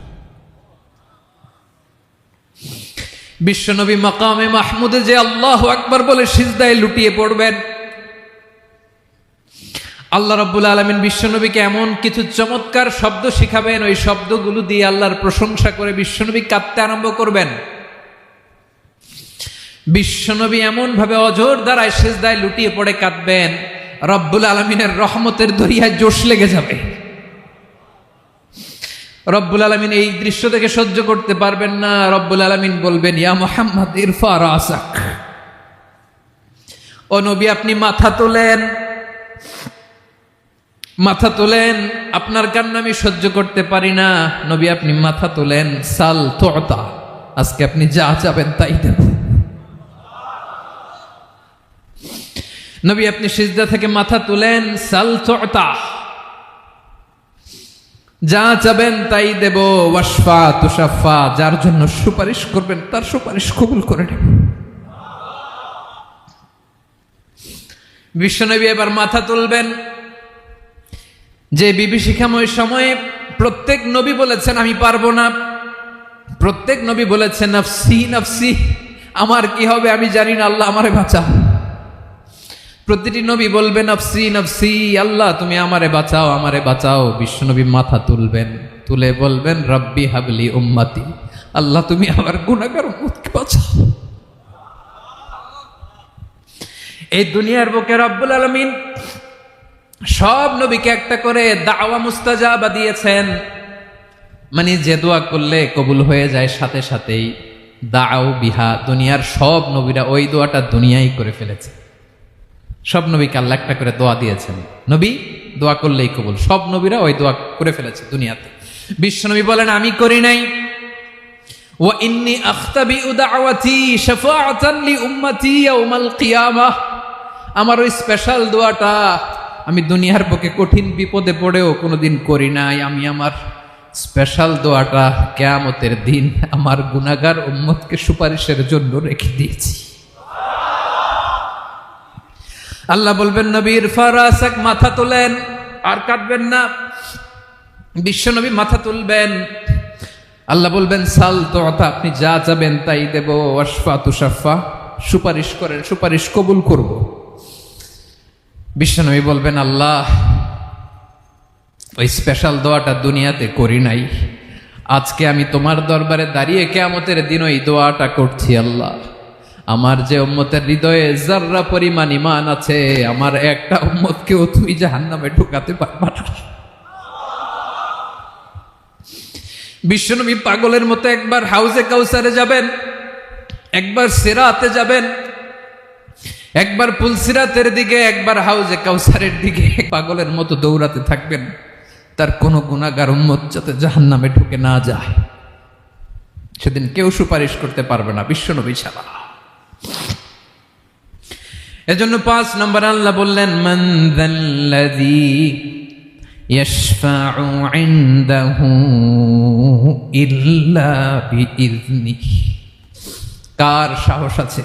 বিশ্বনবী মাকামে মাহমুদে যে আল্লাহু আকবার বলে সিজদায় লুটিয়ে পড়বেন। আল্লাহ রাব্বুল আলামিন বিশ্বনবীকে এমন কিছু চমৎকার শব্দ শিখাবেন, ওই শব্দগুলো দিয়ে আল্লাহর প্রশংসা করে বিশ্বনবী কাঁদতে আরম্ভ করবেন। বিশ্বনবী এমন ভাবে অঝোর দ্বারায় সিজদায় লুটিয়ে পড়ে কাঁদবেন, রব্বুল আলামিনের রহমতের দরিয়ায় জোশ লেগে যাবে। রব্বুল আলামিন এই দৃশ্য থেকে সহ্য করতে পারবেন না। রব্বুল আলামিন বলবেন, ইয়া মুহাম্মদ ইরফা রাসাক, ও নবী আপনি মাথা তোলেন, মাথা তোলেন, আপনার কান্না আমি সহ্য করতে পারি না। নবী আপনি মাথা তোলেন, সাল তুতা, আজকে আপনি যা চাবেন তাই দেব। নবী আপনি সিজদা থেকে মাথা তুলেন, সাল তুতা, যা চাবেন তাই দেব। ওয়াশফা তুশাফা, যার জন্য সুপারিশ করবেন তার সুপারিশ কবুল করে নেব। বিশ্বনবী এবার মাথা তুলবেন। যে বিভীষিকাময় সময়ে প্রত্যেক নবী বলেছেন আমি পারবো না, প্রত্যেক নবী বলেছেন নফসি নফসি, আমার কি হবে আমি জানি না, আল্লাহ আমারে বাঁচাও। প্রতিটি নবী বলবে নফসি নফসি, আল্লাহ তুমি আমারে বাঁচাও আমারে বাঁচাও। বিশ্বনবী মাথা তুলবেন, তুলে বলবেন রব্বি হাবলি উম্মতি, আল্লাহ তুমি আমার গুনাহগার উম্মতকে বাঁচাও। এই দুনিয়ার বুকে রব্বুল আলামিন সব নবীকে একটা করে দাওয়া মুস্তাজাবা দিয়েছেন, মানে যে দোয়া করলে কবুল হয়ে যায় সাথে সাথেই। দাও বিহা, দুনিয়ার সব নবীরা ওই দোয়াটা দুনিয়ায় করে ফেলেছে। সব নবীকে আল্লাহ একটা করে দোয়া দিয়েছেন, নবী দোয়া করলেই কবুল। সব নবীরা ওই দোয়া করে ফেলেছে দুনিয়াতে। বিশ্বনবী বলেন আমি করি নাই। ওয়া ইন্নী আখতাবিউ দাওয়াতি শাফাআতান লি উম্মতি ইয়াউমাল কিয়ামাহ, আমার ওই স্পেশাল দোয়াটা আমি দুনিয়ার বুকে কঠিন বিপদে পড়েও কোনোদিন করি নাই। আমি আমার স্পেশাল দোয়াটা কিয়ামতের দিন আমার গুনাহগার উম্মতকে সুপারিশের জন্য রেখে দিয়েছি। আল্লাহ বলবেন নবীর ফারাসাক, মাথা তোলেন, আর কাটবেন না। বিশ্বনবী মাথা তুলবেন, আল্লাহ বলবেন সাল তোতা, আপনি যা চাবেন তাই দেব। ওয়াশফা তুশাফা, সুপারিশ করেন, সুপারিশ কবুল করব। বিশ্বনবী বলবেন আল্লাহ ওই স্পেশাল দোয়াটা দুনিয়াতে করি নাই, আজকে আমি তোমার দরবারে দাঁড়িয়ে কিয়ামতের দিন ওই দোয়াটা করছি। আল্লাহ আমার যে উম্মতের হৃদয়ে যাররা পরিমাণ ঈমান আছে, আমার একটা উম্মতকেও তুই জাহান্নামে ঢুকাতে পারবা না। বিশ্বনবী পাগলের মতো একবার হাউজে কাউসারে যাবেন, একবার সিরাতে যাবেন, একবার পুলসিরাতের দিকে, একবার হাউজে কাউসারের দিকে, পাগলের মতো দৌড়াতে থাকবেন, তার কোনো গুনাহগার উম্মত যাতে জাহান্নামে ঢুকে না যায়। সেদিন কেউ সুপারিশ করতে পারবে না বিশ্বনবী ছাড়া। এজন্য 5 নম্বর আল্লাহ বললেন মান যাল্লাযী ইয়াশফাউ ইনদাহু ইল্লা বিইযনিহি, কার সাহস আছে,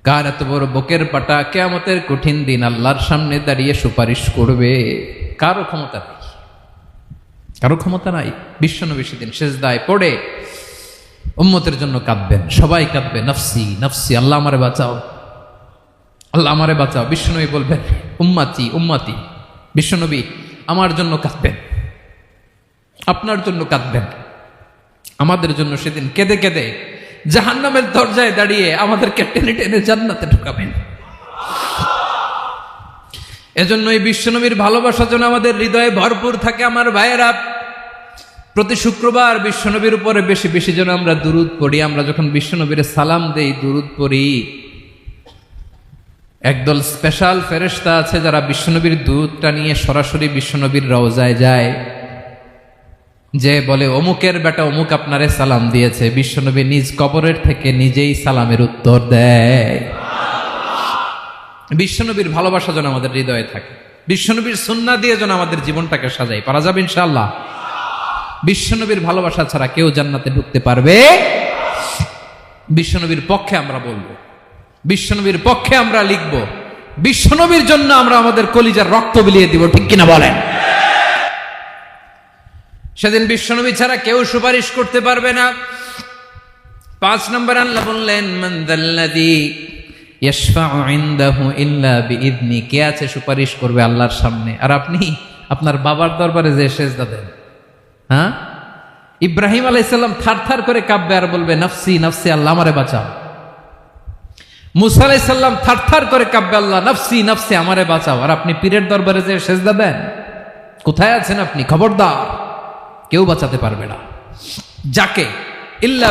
কার এত বড় বুকের পাটা কিয়ামতের কঠিন দিন আল্লাহর সামনে দাঁড়িয়ে সুপারিশ করবে? কারো ক্ষমতা নাই, কারো ক্ষমতা নাই। বিশ্বনবী সেদিন সেজদায় পড়ে উম্মতের জন্য কাঁদবেন, সবাই কাঁদবে নফসি নফসি, আল্লাহ আমারে বাঁচাও আল্লাহ আমারে বাঁচাও। বিশ্বনবী বলবেন উম্মতি উম্মতি, বিশ্বনবী আমার জন্য কাঁদবেন, আপনার জন্য কাঁদবেন, আমাদের জন্য সেদিন কেঁদে কেঁদে জাহান্নামের দরজায় দাঁড়িয়ে আমাদেরকে টেনে টেনে জান্নাতে ঢুকাবেন। এজন্য এই বিশ্বনবীর ভালোবাসা যেন আমাদের হৃদয়ে ভরপুর থাকে। আমার ভাইয়েরা, প্রতি শুক্রবার বিশ্বনবীর উপরে বেশি বেশি যেন আমরা দুরূদ পড়ি। আমরা যখন বিশ্বনবীর সালাম দেই, দুরূদ পড়ি, একদল স্পেশাল ফেরেশতা আছে যারা বিশ্বনবীর দুধটা নিয়ে সরাসরি বিশ্বনবীর রওজায় যায়, যে বলে অমুকের বেটা অমুক আপনারে সালাম দিয়েছে। বিশ্বনবী নিজ কবরের থেকে নিজেই সালামের উত্তর দেয়। বিশ্বনবীর ভালোবাসা যেন আমাদের হৃদয়ে থাকে, বিশ্বনবীর সুন্নাহ দিয়ে যেন আমাদের জীবনটাকে সাজাই। পারা যাবে ইনশাআল্লাহ। বিশ্বনবীর ভালোবাসা ছাড়া কেউ জান্নাতে ঢুকতে পারবে? বিশ্বনবীর পক্ষে আমরা বলবো, বিশ্বনবীর পক্ষে আমরা লিখব, বিশ্বনবীর জন্য আমরা আমাদের কলিজার রক্ত বিলিয়ে দিব, ঠিক কিনা বলেন? সেদিন বিশ্বনবী ছাড়া কেউ সুপারিশ করতে পারবে না। 5 নম্বর আল্লাহ বললেন মান যাল্লাযী ইয়াশফাউ ইনদাহু ইল্লা বিইযনি, কে আছে সুপারিশ করবে আল্লাহর সামনে? আর আপনি আপনার বাবার দরবারে যে সেজদা দেন, হ্যাঁ, ইব্রাহিম আলাইহিস সালাম থারথার করে কাঁপবে আর বলবে নফসি নফসি, আল্লাহ আমারে বাঁচাও। মুসা আলাইহিস সালাম থারথার করে কাঁপবে, আল্লাহ নফসি নফসি, আমারে বাঁচাও। আর আপনি পীরের দরবারে যে সেজদা দেন, কোথায় আছেন আপনি? খবরদার, কেউ বাঁচাতে পারবে না। যাকে ইল্লা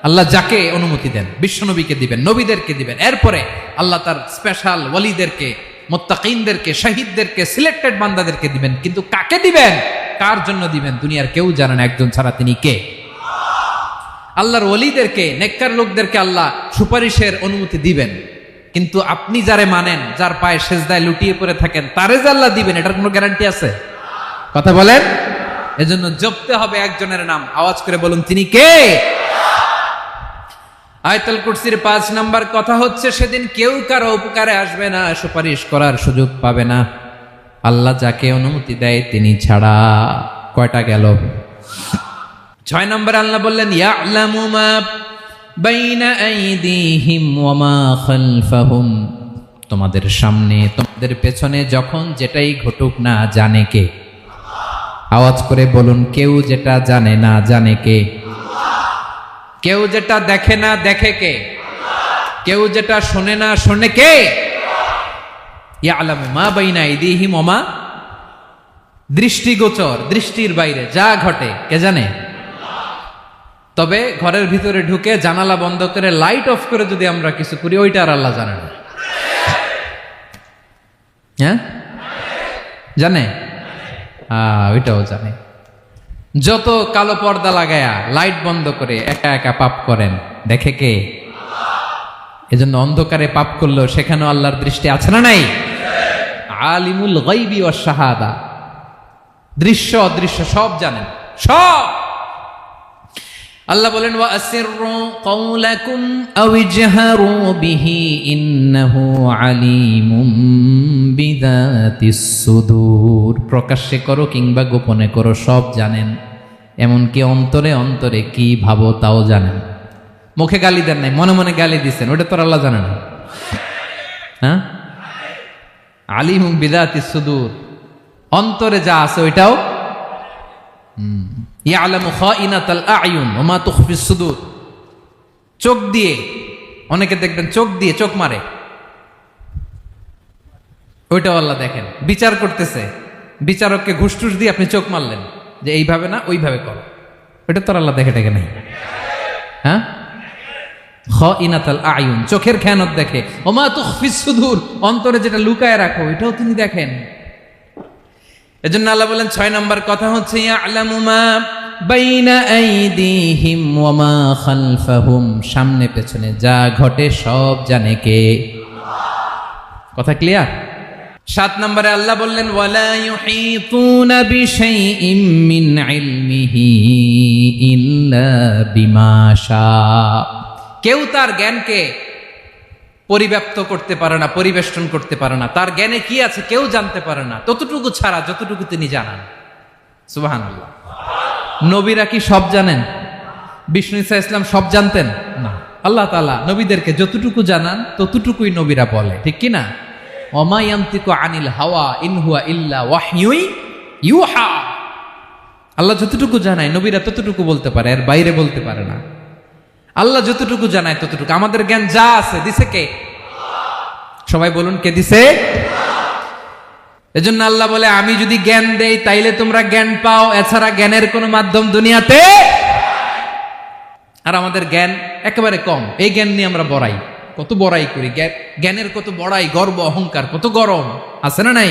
আল্লাহ যাকে অনুমতি দেন, বিশ্বনবীকে দিবেন, নবীদেরকে দিবেন, এরপরে আল্লাহ তার স্পেশাল ওয়ালিদেরকে, মুত্তাকিনদেরকে, শহীদদেরকে, সিলেক্টেড বান্দাদেরকে দিবেন। কিন্তু কাকে দিবেন, কার জন্য দিবেন, দুনিয়ার কেউ জানে না একজন ছাড়া, তিনি কে? আল্লাহর ওয়ালিদেরকে, নেককার লোকদেরকে আল্লাহ সুপারিশের অনুমতি দিবেন। কিন্তু আপনি যারে মানেন, যার পায়ে সেজদায় লুটিয়ে পড়ে থাকেন, তারে যে আল্লাহ দিবেন, এটার কোনো গ্যারান্টি আছে? কথা বলেন। এজন্য জপতে হবে একজনের নাম, আওয়াজ করে বলুন তিনি কে? আয়াতুল কুরসির 5 নাম্বার কথা হচ্ছে সেদিন কেউ কারো উপকারে আসবে না, সুপারিশ করার সুযোগ পাবে না, আল্লাহ যাকে অনুমতি দেয় তিনি ছাড়া। কয়টা গেল? 6 নম্বরে আল্লাহ বললেন ইয়ালামু মা বাইনা আইদিহিম ওয়া মা খালফাহুম, তোমাদের সামনে তোমাদের পেছনে যখন যেটাই ঘটুক না জানে কে? আওয়াজ করে বলুন, কেউ যেটা জানে না জানে কে? কেউ যেটা দেখে না দেখে কে? কেউ যেটা শোনে না শোনে কে? ইয়ালামু মা বাইনা আইদিহিম ওয়া মা, দৃষ্টিগোচর, দৃষ্টির বাইরে যা ঘটে কে জানে? তবে ঘরের ভিতরে ঢুকে জানালা বন্ধ করে লাইট অফ করে যদি আমরা কিছু করি ওইটা আর আল্লাহ জানে না। হ্যাঁ জানে, ওইটাও জানে। যত কালো পর্দা লাগায়া লাইট বন্ধ করে একা একা পাপ করেন দেখে কে? এজন্য অন্ধকারে পাপ করলেও সেখানেও আল্লাহর দৃষ্টি আছে না নাই? আলিমুল গায়বি ওয়াশ শাহাদা, দৃশ্য অদৃশ্য সব জানেন, সব। আল্লাহ বলেন ওয়া আসিররু কাওলাকুম আও ইজহারু বিহি ইন্নাহু আলিমুম বিযাতিস সুদূর, প্রকাশ্যে করো কিংবা গোপনে করো সব জানেন, এমনকি অন্তরে অন্তরে কি ভাবো তাও জানেন। মুখে গালি দেন নাই, মনে মনে গালি দিচ্ছেন, ওটা তো আল্লাহ জানে না? হ্যাঁ, আলিমুম বিযাতিস সুদূর, অন্তরে যা আছে ওইটাও ইয়ালামু খাইনাতাল আয়ুন ওয়া মা তুখফিস সুদূর, চোখ দিয়ে, অনেকে দেখবেন চোখ দিয়ে চোখ মারে, ওইটাও আল্লাহ দেখেন। বিচার করতেছে, বিচারককে ঘুষ টুস দিয়ে আপনি চোখ মারলেন যে এইভাবে না ওইভাবে করো, ওইটা তো আল্লাহ দেখে দেখে নাই? হ্যাঁ, খাইনাতাল আয়ুন, চোখের খেয়ানত দেখে, ওয়া মা তুখফিস সুদূর, অন্তরে যেটা লুকায় রাখো এটাও তিনি দেখেন। এজন্য আল্লাহ বলেন 6 নম্বর কথা হচ্ছে ইয়ালামু মা বাইনা আইদিহিম ওয়া মা খালফাহুম, সামনে পেছনে যা ঘটে সব জানে কে? কথা ক্লিয়ার? 7 নম্বরে আল্লাহ বললেন ওয়ালা ইউহিতুনা বিশাইইম মিন ইলমিহি ইল্লা বিমা শা, কেউ তার জ্ঞানকে পরিব্যাপ্ত করতে পারে না, পরিবেষ্টন করতে পারে না, তার জ্ঞানে কি আছে কেউ জানতে পারে না ততটুকু ছাড়া যতটুকু তিনি জানান। সুবহানাল্লাহ। নবীরা কি সব জানেন? বিষ্ণু ঈসা ইসলাম সব জানতেন না। আল্লাহ তাআলা নবীদেরকে যতটুকু জানান ততটুকুই নবীরা বলে, ঠিক কি না? ওমা ইয়ানতিকু আনিল হাওয়া ইন হুয়া ইল্লা ওয়াহয়ুই ইউহা, আল্লাহ যতটুকু জানায় নবীরা ততটুকু বলতে পারে, এর বাইরে বলতে পারে না। আল্লাহ যতটুকু জানায় ততটুকু, আমাদের জ্ঞান যা আছে দিছে কে? সবাই বলুন, কে দিছে? এজন্য আল্লাহ বলে আমি যদি জ্ঞান দেই তাইলে তোমরা জ্ঞান পাও, এছাড়া জ্ঞানের কোনো মাধ্যম দুনিয়াতে। আর আমাদের জ্ঞান একেবারে কম, এই জ্ঞান নিয়ে আমরা বড়াই, কত বড়াই করি, জ্ঞানের কত বড়াই, গর্ব অহংকার কত গরম আছে না নাই?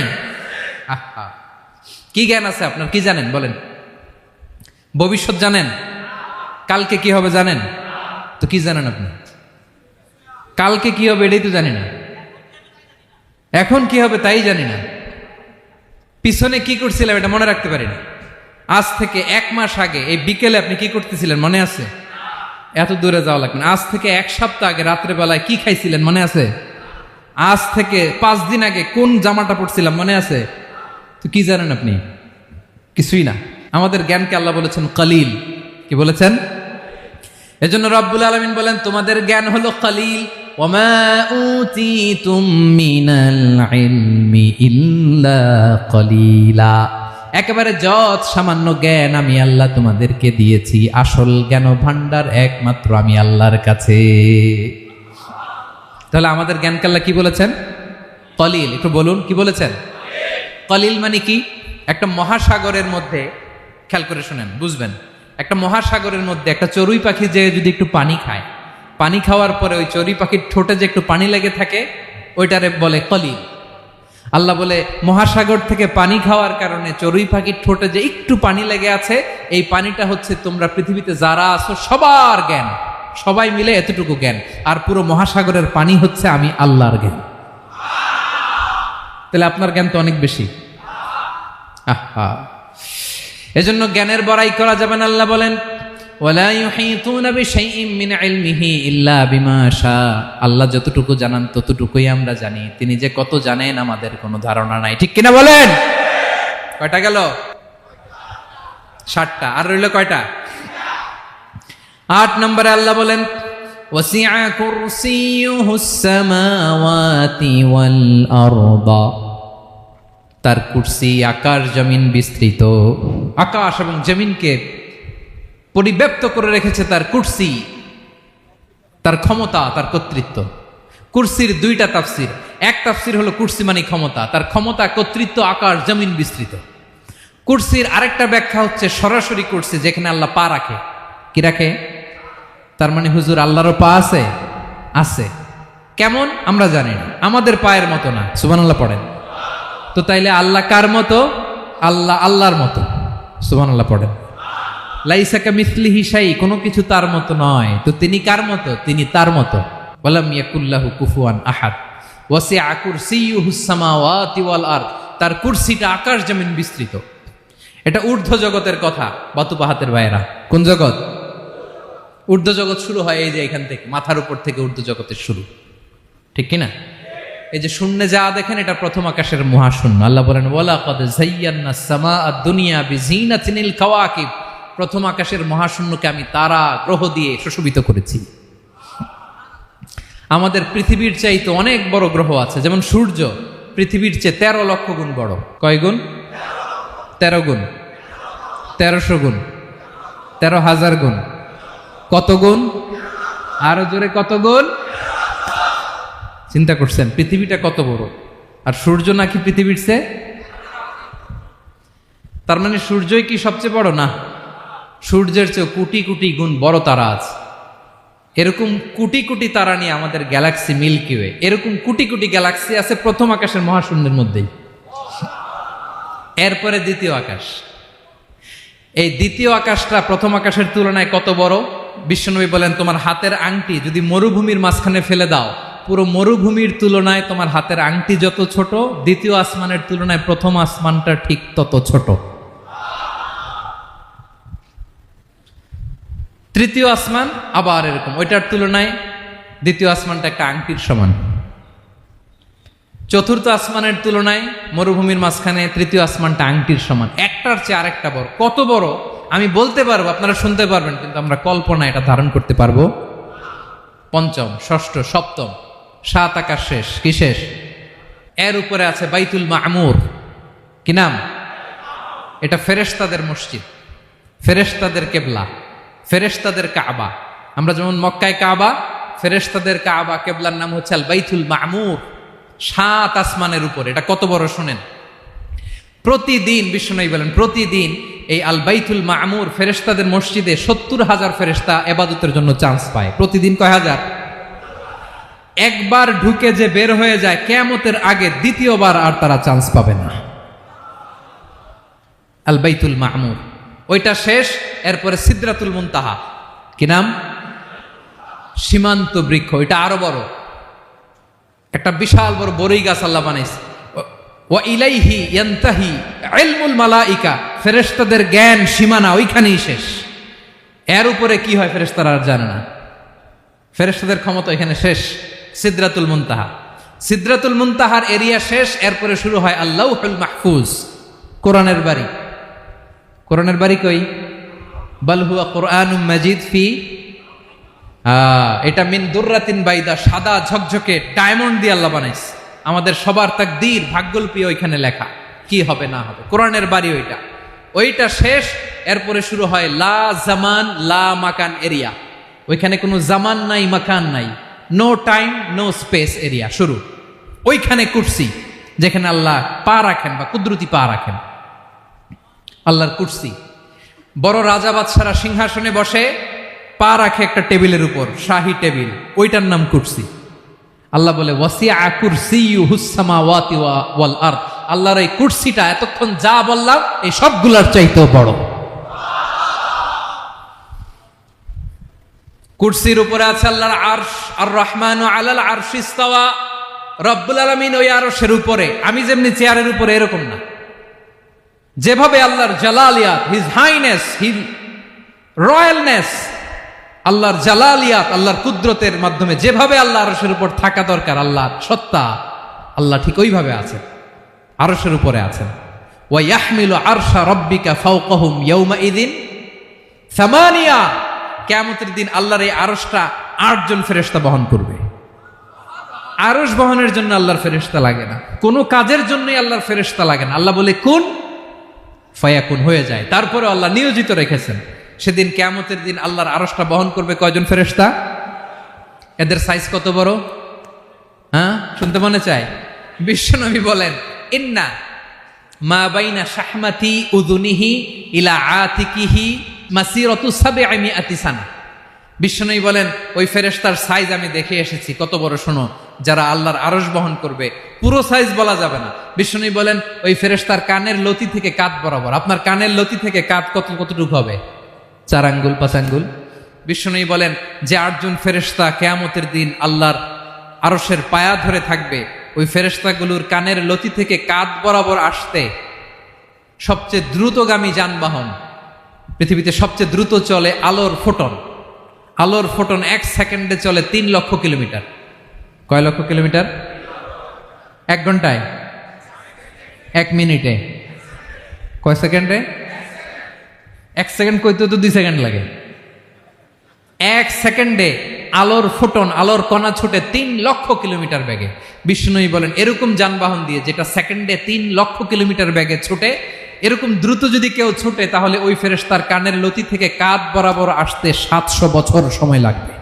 আহা, কি জ্ঞান আছে আপনার? কি জানেন বলেন? ভবিষ্যৎ জানেন? কালকে কি হবে জানেন? তো কি জানেন আপনি? কালকে কি হবে এটাই তো জানি না, এখন কি হবে তাই জানি না, পিছনে কি করছিলাম এটা মনে রাখতে পারি না। আজ থেকে 1 মাস আগে এই বিকেলে আপনি কি করতেছিলেন মনে আছে? এত দূরে যাওয়া লাগবে না। আজ থেকে 1 সপ্তাহ আগে রাত্রে বেলায় কি খাইছিলেন মনে আছে? আজ থেকে 5 দিন আগে কোন জামাটা পরছিলাম মনে আছে? তো কি জানেন আপনি? কিছুই না। আমাদের জ্ঞানকে আল্লাহ বলেছেন কলিল। কি বলেছেন? এজন্য রব্বুল আলামিন বলেন তোমাদের জ্ঞান হলো কলিল। ওয়ামা উতিতুম মিনাল ইলমি ইল্লা কলিলা, একেবারে যত সামান্য জ্ঞান আমি আল্লাহ তোমাদেরকে দিয়েছি, আসল জ্ঞান ভান্ডার একমাত্র আমি আল্লাহর কাছে। তাহলে আমাদের জ্ঞানকে আল্লাহ কি বলেছেন? কলিল। একটু বলুন কি বলেছেন? কলিল মানে কি? একটা মহাসাগরের মধ্যে, খেয়াল করে শুনেন বুঝবেন, একটা মহাসাগরের মধ্যে একটা চড়ুই পাখি যে যদি একটু পানি খায়, পানি খাওয়ার পরে ওই চড়ুই পাখির ঠোঁটে যে একটু পানি লেগে থাকে ওইটারে বলে কলিল। আল্লাহ বলে মহাসাগর থেকে পানি খাওয়ার কারণে চড়ুই পাখির ঠোঁটে যে একটু পানি লেগে আছে, এই পানিটা হচ্ছে তোমরা পৃথিবীতে যারা আছো সবার জ্ঞান, সবাই মিলে এতটুকু জ্ঞান, আর পুরো মহাসাগরের পানি হচ্ছে আমি আল্লাহর জ্ঞান। তাহলে আপনার জ্ঞান তো অনেক বেশি। আহা, এজন্য জ্ঞানের বড়াই করা যাবে না। আল্লাহ বলেন ওয়ালা ইউহিতুনা বিশাইইম মিন ইলমিহি ইল্লা বিমা শা। আল্লাহ যতটুকু জানান ততটুকুই আমরা জানি, তিনি যে কত জানেন আমাদের কোনো ধারণা নাই। ঠিক কিনা বলেন? কয়টা গেল? 7টা। আর রইল কয়টা? 8 নম্বরে আল্লাহ বলেন ওয়াসিআ কুরসিয়ুহুস সামাওয়াতি ওয়াল আরদা। তার কুরসি আকাশ জমিন বিস্তৃত। আকাশ এবং জমিনকে পরিব্যাপ্ত করে রেখেছে তার কুরসি, তার ক্ষমতা, তার কর্তৃত্ব। কুরসির 2টা তাফসির। এক তাফসির হলো কুরসি মানে ক্ষমতা, তার ক্ষমতা, কর্তৃত্ব, আকাশ জমিন বিস্তৃত। কুরসির আরেকটা ব্যাখ্যা হচ্ছে সরাসরি কুরসি, যেখানে আল্লাহ পা রাখে। কি রাখে? তার মানে হুজুর আল্লাহরও পা আছে? আছে। কেমন আমরা জানি না, আমাদের পায়ের মতো না। সুবহানাল্লাহ পড়েন। তো তাইলে আল্লাহ কার মতো? আল্লাহ আল্লাহর মতো। সুবহানাল্লাহ পড়েন। লাইসা কামিসলিহি শাই, কোনো কিছু তার মতো নয়। তো তিনি কার মতো? তিনি তার মতো। ওয়ালাম ইয়াকুল্লাহু কুফুয়ান আহাদ। ওয়াসিআ কুরসিয়ুহুস সামাওয়াতি ওয়াল আরদ। তার কুরসিটা আকাশ জমিন বিস্তৃত। এটা ঊর্ধ্ব জগতের কথা বাতুপাহাতের ভাইয়েরা। কোন জগৎ? ঊর্ধ্ব জগৎ শুরু হয় এই যে এখান থেকে, মাথার উপর থেকে ঊর্ধ্ব জগতের শুরু। ঠিক কিনা? এই যে শূন্যে যা দেখেন এটা প্রথম আকাশের মহাশূন্য। আল্লাহ বলেন ওয়ালাকাদ যায়্যানাস সামাআদ দুনিয়া বিজিনাতিল কাওয়াকিব। প্রথম আকাশের মহাশূন্যকে আমি তারা গ্রহ দিয়ে সুশোভিত করেছি। আমাদের পৃথিবীর চাইতে অনেক বড় গ্রহ আছে, যেমন সূর্য পৃথিবীর চেয়ে 13 লক্ষ গুণ বড়। কয় গুণ? 13 গুণ, 1300 গুণ, 13,000 গুণ। কত গুণ? আরো জোরে কত গুণ? চিন্তা করছেন পৃথিবীটা কত বড়, আর সূর্য নাকি পৃথিবীর চেয়ে? তার মানে সূর্যই কি সবচেয়ে বড়? না, সূর্যের চেয়ে কোটি কোটি গুণ বড় তারা আছে। এরকম কোটি কোটি তারা নিয়ে আমাদের গ্যালাক্সি মিল্কি ওয়ে। এরকম কোটি কোটি গ্যালাক্সি আছে প্রথম আকাশের মহাশূন্যের মধ্যেই। এরপরে দ্বিতীয় আকাশ। এই দ্বিতীয় আকাশটা প্রথম আকাশের তুলনায় কত বড়? বিশ্বনবী বলেন তোমার হাতের আংটি যদি মরুভূমির মাঝখানে ফেলে দাও, পুরো মরুভূমির তুলনায় তোমার হাতের আংটি যত ছোট, দ্বিতীয় আসমানের তুলনায় প্রথম আসমানটা ঠিক তত ছোট। তৃতীয় আসমান আবার এরকম, ওইটার তুলনায় দ্বিতীয় আসমানটা একটা আংটির সমান। চতুর্থ আসমানের তুলনায় মরুভূমির মাঝখানে তৃতীয় আসমানটা আংটির সমান। একটার চেয়ে আরেকটা বড়। কত বড় আমি বলতে পারবো, আপনারা শুনতে পারবেন, কিন্তু আমরা কল্পনা এটা ধারণ করতে পারবো? পঞ্চম, ষষ্ঠ, সপ্তম, 7 আকাশ শেষ। কি শেষ? এর উপরে আছে বাইতুল মামুর। কি নাম? এটা ফেরেশতাদের মসজিদ, ফেরেশতাদের কেবলা, ফেরেশতাদের কাবা। আমরা যেমন মক্কায় কাবা, ফেরেশতাদের কাবা কেবলার নাম হচ্ছে আল বাইতুল মামুর। 7 আসমানের উপর। এটা কত বড় শুনেন। প্রতিদিন বিশ্বনবী বলেন প্রতিদিন এই আল বাইতুল মামুর ফেরেশতাদের মসজিদে 70,000 ফেরেশতা ইবাদতের জন্য চান্স পায়। প্রতিদিন কয় হাজার? একবার ঢুকে যে বের হয়ে যায় কিয়ামতের আগে দ্বিতীয়বার আর তারা চান্স পাবে না। আল বাইতুল মামুর ওইটা শেষ। এরপরে সিদরাতুল মুনতাহা। কি নাম? সীমান্ত বৃক্ষ। এটা আরো বড়, একটা বিশাল বড় বড়ই গাছ আল্লাহ বানাইছে। ওয়া ইলাইহি ইয়ানতাহি ইলমুল মালাইকা। ফেরেশতাদের জ্ঞান সীমানা ওইখানেই শেষ। এর উপরে কি হয় ফেরেশতারা আর জানে না। ফেরেশতাদের ক্ষমতা এখানে শেষ। সিদরাতুল মুনতাহা। সিদরাতুল মুনতাহার এরিয়া শেষ। এরপরে শুরু হয় আল্লাহুল মাহফুজ, কোরআনের বাড়ি। কোরআনের বাড়ি কই? বাল হুয়া কুরআনুম মাজিদ ফি, এটা মিন দুররাতিন বাইদা, সাদা ঝকঝকে ডায়মন্ড দিয়ে আল্লাহ বানাইছে। আমাদের সবার তাকদীর, ভাগ্যলিপি ওইখানে লেখা, কি হবে না হবে। কোরআনের বাড়ি ওইটা। ওইটা শেষ। এরপরে শুরু হয় লা জামান লা মাকান এরিয়া। ওইখানে কোনো জামান নাই, মাকান নাই, no time no space area শুরু। ওইখানে কুরসি, যেখানে আল্লাহ পা রাখেন বা কুদরতি পা রাখেন। আল্লাহর কুরসি। বড় রাজা বাদশারা সিংহাসনে বসে পা রাখে একটা টেবিলের উপর, শাহী টেবিল, ওইটার নাম কুরসি। আল্লাহ বলে ওয়াসিআ কুরসিয়ুহুস সামাওয়াতি ওয়াল আরদ। আল্লাহর এই কুরসিটা এতক্ষণ যা বললাম এই সবগুলোর চাইতেও বড়। কুরসির উপরে আছে আল্লাহর আরশ। আর রহমানু আলাল আরশি ইস্তাওয়া। রব্বুল আলামিন ওই আরশের উপরে। আমি যেমনি চেয়ারের উপরে এরকম না। যেভাবে আল্লাহর জালালিয়াত, হিজ হাইনেস, হিজ রয়্যালনেস, আল্লাহর জালালিয়াত, আল্লাহর কুদরতের মাধ্যমে যেভাবে আল্লাহ আরশের উপর থাকা দরকার, আল্লাহর সত্তা, আল্লাহ ঠিক ওইভাবে আছেন, আরশের উপরে আছেন। ওয়া ইয়াহমিলু আরশা রাব্বিকা ফাওকাহুম ইয়াউমাইযিন সামানিয়া, কিয়ামতের দিন আল্লাহর এই আরশটা 8 জন ফেরেশতা বহন করবে। আরশ বহনের জন্য আল্লাহর ফেরেশতা লাগে না, কোনো কাজের জন্যই আল্লাহর ফেরেশতা লাগে না। আল্লাহ বলে কুন ফায়াকুন, হয়ে যায়। তারপরে আল্লাহ নিয়োজিত রেখেছেন। সেদিন কিয়ামতের দিন আল্লাহর আরশটা বহন করবে কয়জন ফেরেশতা? এদের সাইজ কত বড়? হ্যাঁ, শুনতে মনে চায়? বিশ্বনবী বলেন, ইন্না মা বাইনা শাহমাতি উযুনিহি ইলা আতিকিহি মাসিরাতু 700 সানা। বিশ্বনবী বলেন, ওই ফেরেশতার সাইজ আমি দেখে এসেছি কত বড়, শোনো। যারা আল্লাহর আরশ বহন করবে, পুরো সাইজ বলা যাবে না। বিশ্বনবী বলেন, ওই ফেরেশতার কানের লতি থেকে কাঁধ বরাবর। আপনার কানের লতি থেকে কাঁধ কতটুকু হবে? 4 আঙ্গুল 5 আঙ্গুল। বিশ্বনবী বলেন যে 8 জন ফেরেশতা কিয়ামতের দিন আল্লাহর আরশের পায়া ধরে থাকবে, ওই ফেরেশতাগুলোর কানের লতি থেকে কাঁধ বরাবর আসতে সবচেয়ে দ্রুতগামী যানবাহন, পৃথিবীতে সবচেয়ে দ্রুত চলে আলোর ফোটন। আলোর ফোটন 1 সেকেন্ডে চলে 3 লক্ষ কিলোমিটার। কয় লক্ষ কিলোমিটার? 1 ঘন্টায়? 1 মিনিটে? কয় সেকেন্ডে? 1 সেকেন্ড কইতে তো 2 সেকেন্ড লাগে। 1 সেকেন্ডে আলোর ফোটন, আলোর কণা ছুটে 3 লক্ষ কিলোমিটার বেগে। বিষ্ণুই বলেন, এরকম যানবাহন দিয়ে যেটা সেকেন্ডে 3 লক্ষ কিলোমিটার বেগে ছুটে, এরকম দ্রুত যদি কেউ ছুটে, তাহলে ওই ফেরেশতার কানের লতি থেকে কাঁধ বরাবর আসতে 700 বছর সময় লাগবে।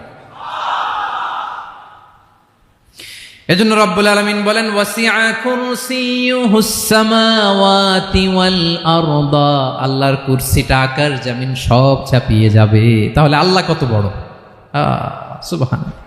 এজন্য রব্বুল আলামিন বলেন, ওয়াসিআ কুরসিয়ুহুস সামাওয়াতি ওয়াল আরদা, আল্লাহর কুরসিটা আকাশ জমিন সব চাপিয়ে যাবে। তাহলে আল্লাহ কত বড়! সুবহানাল্লাহ।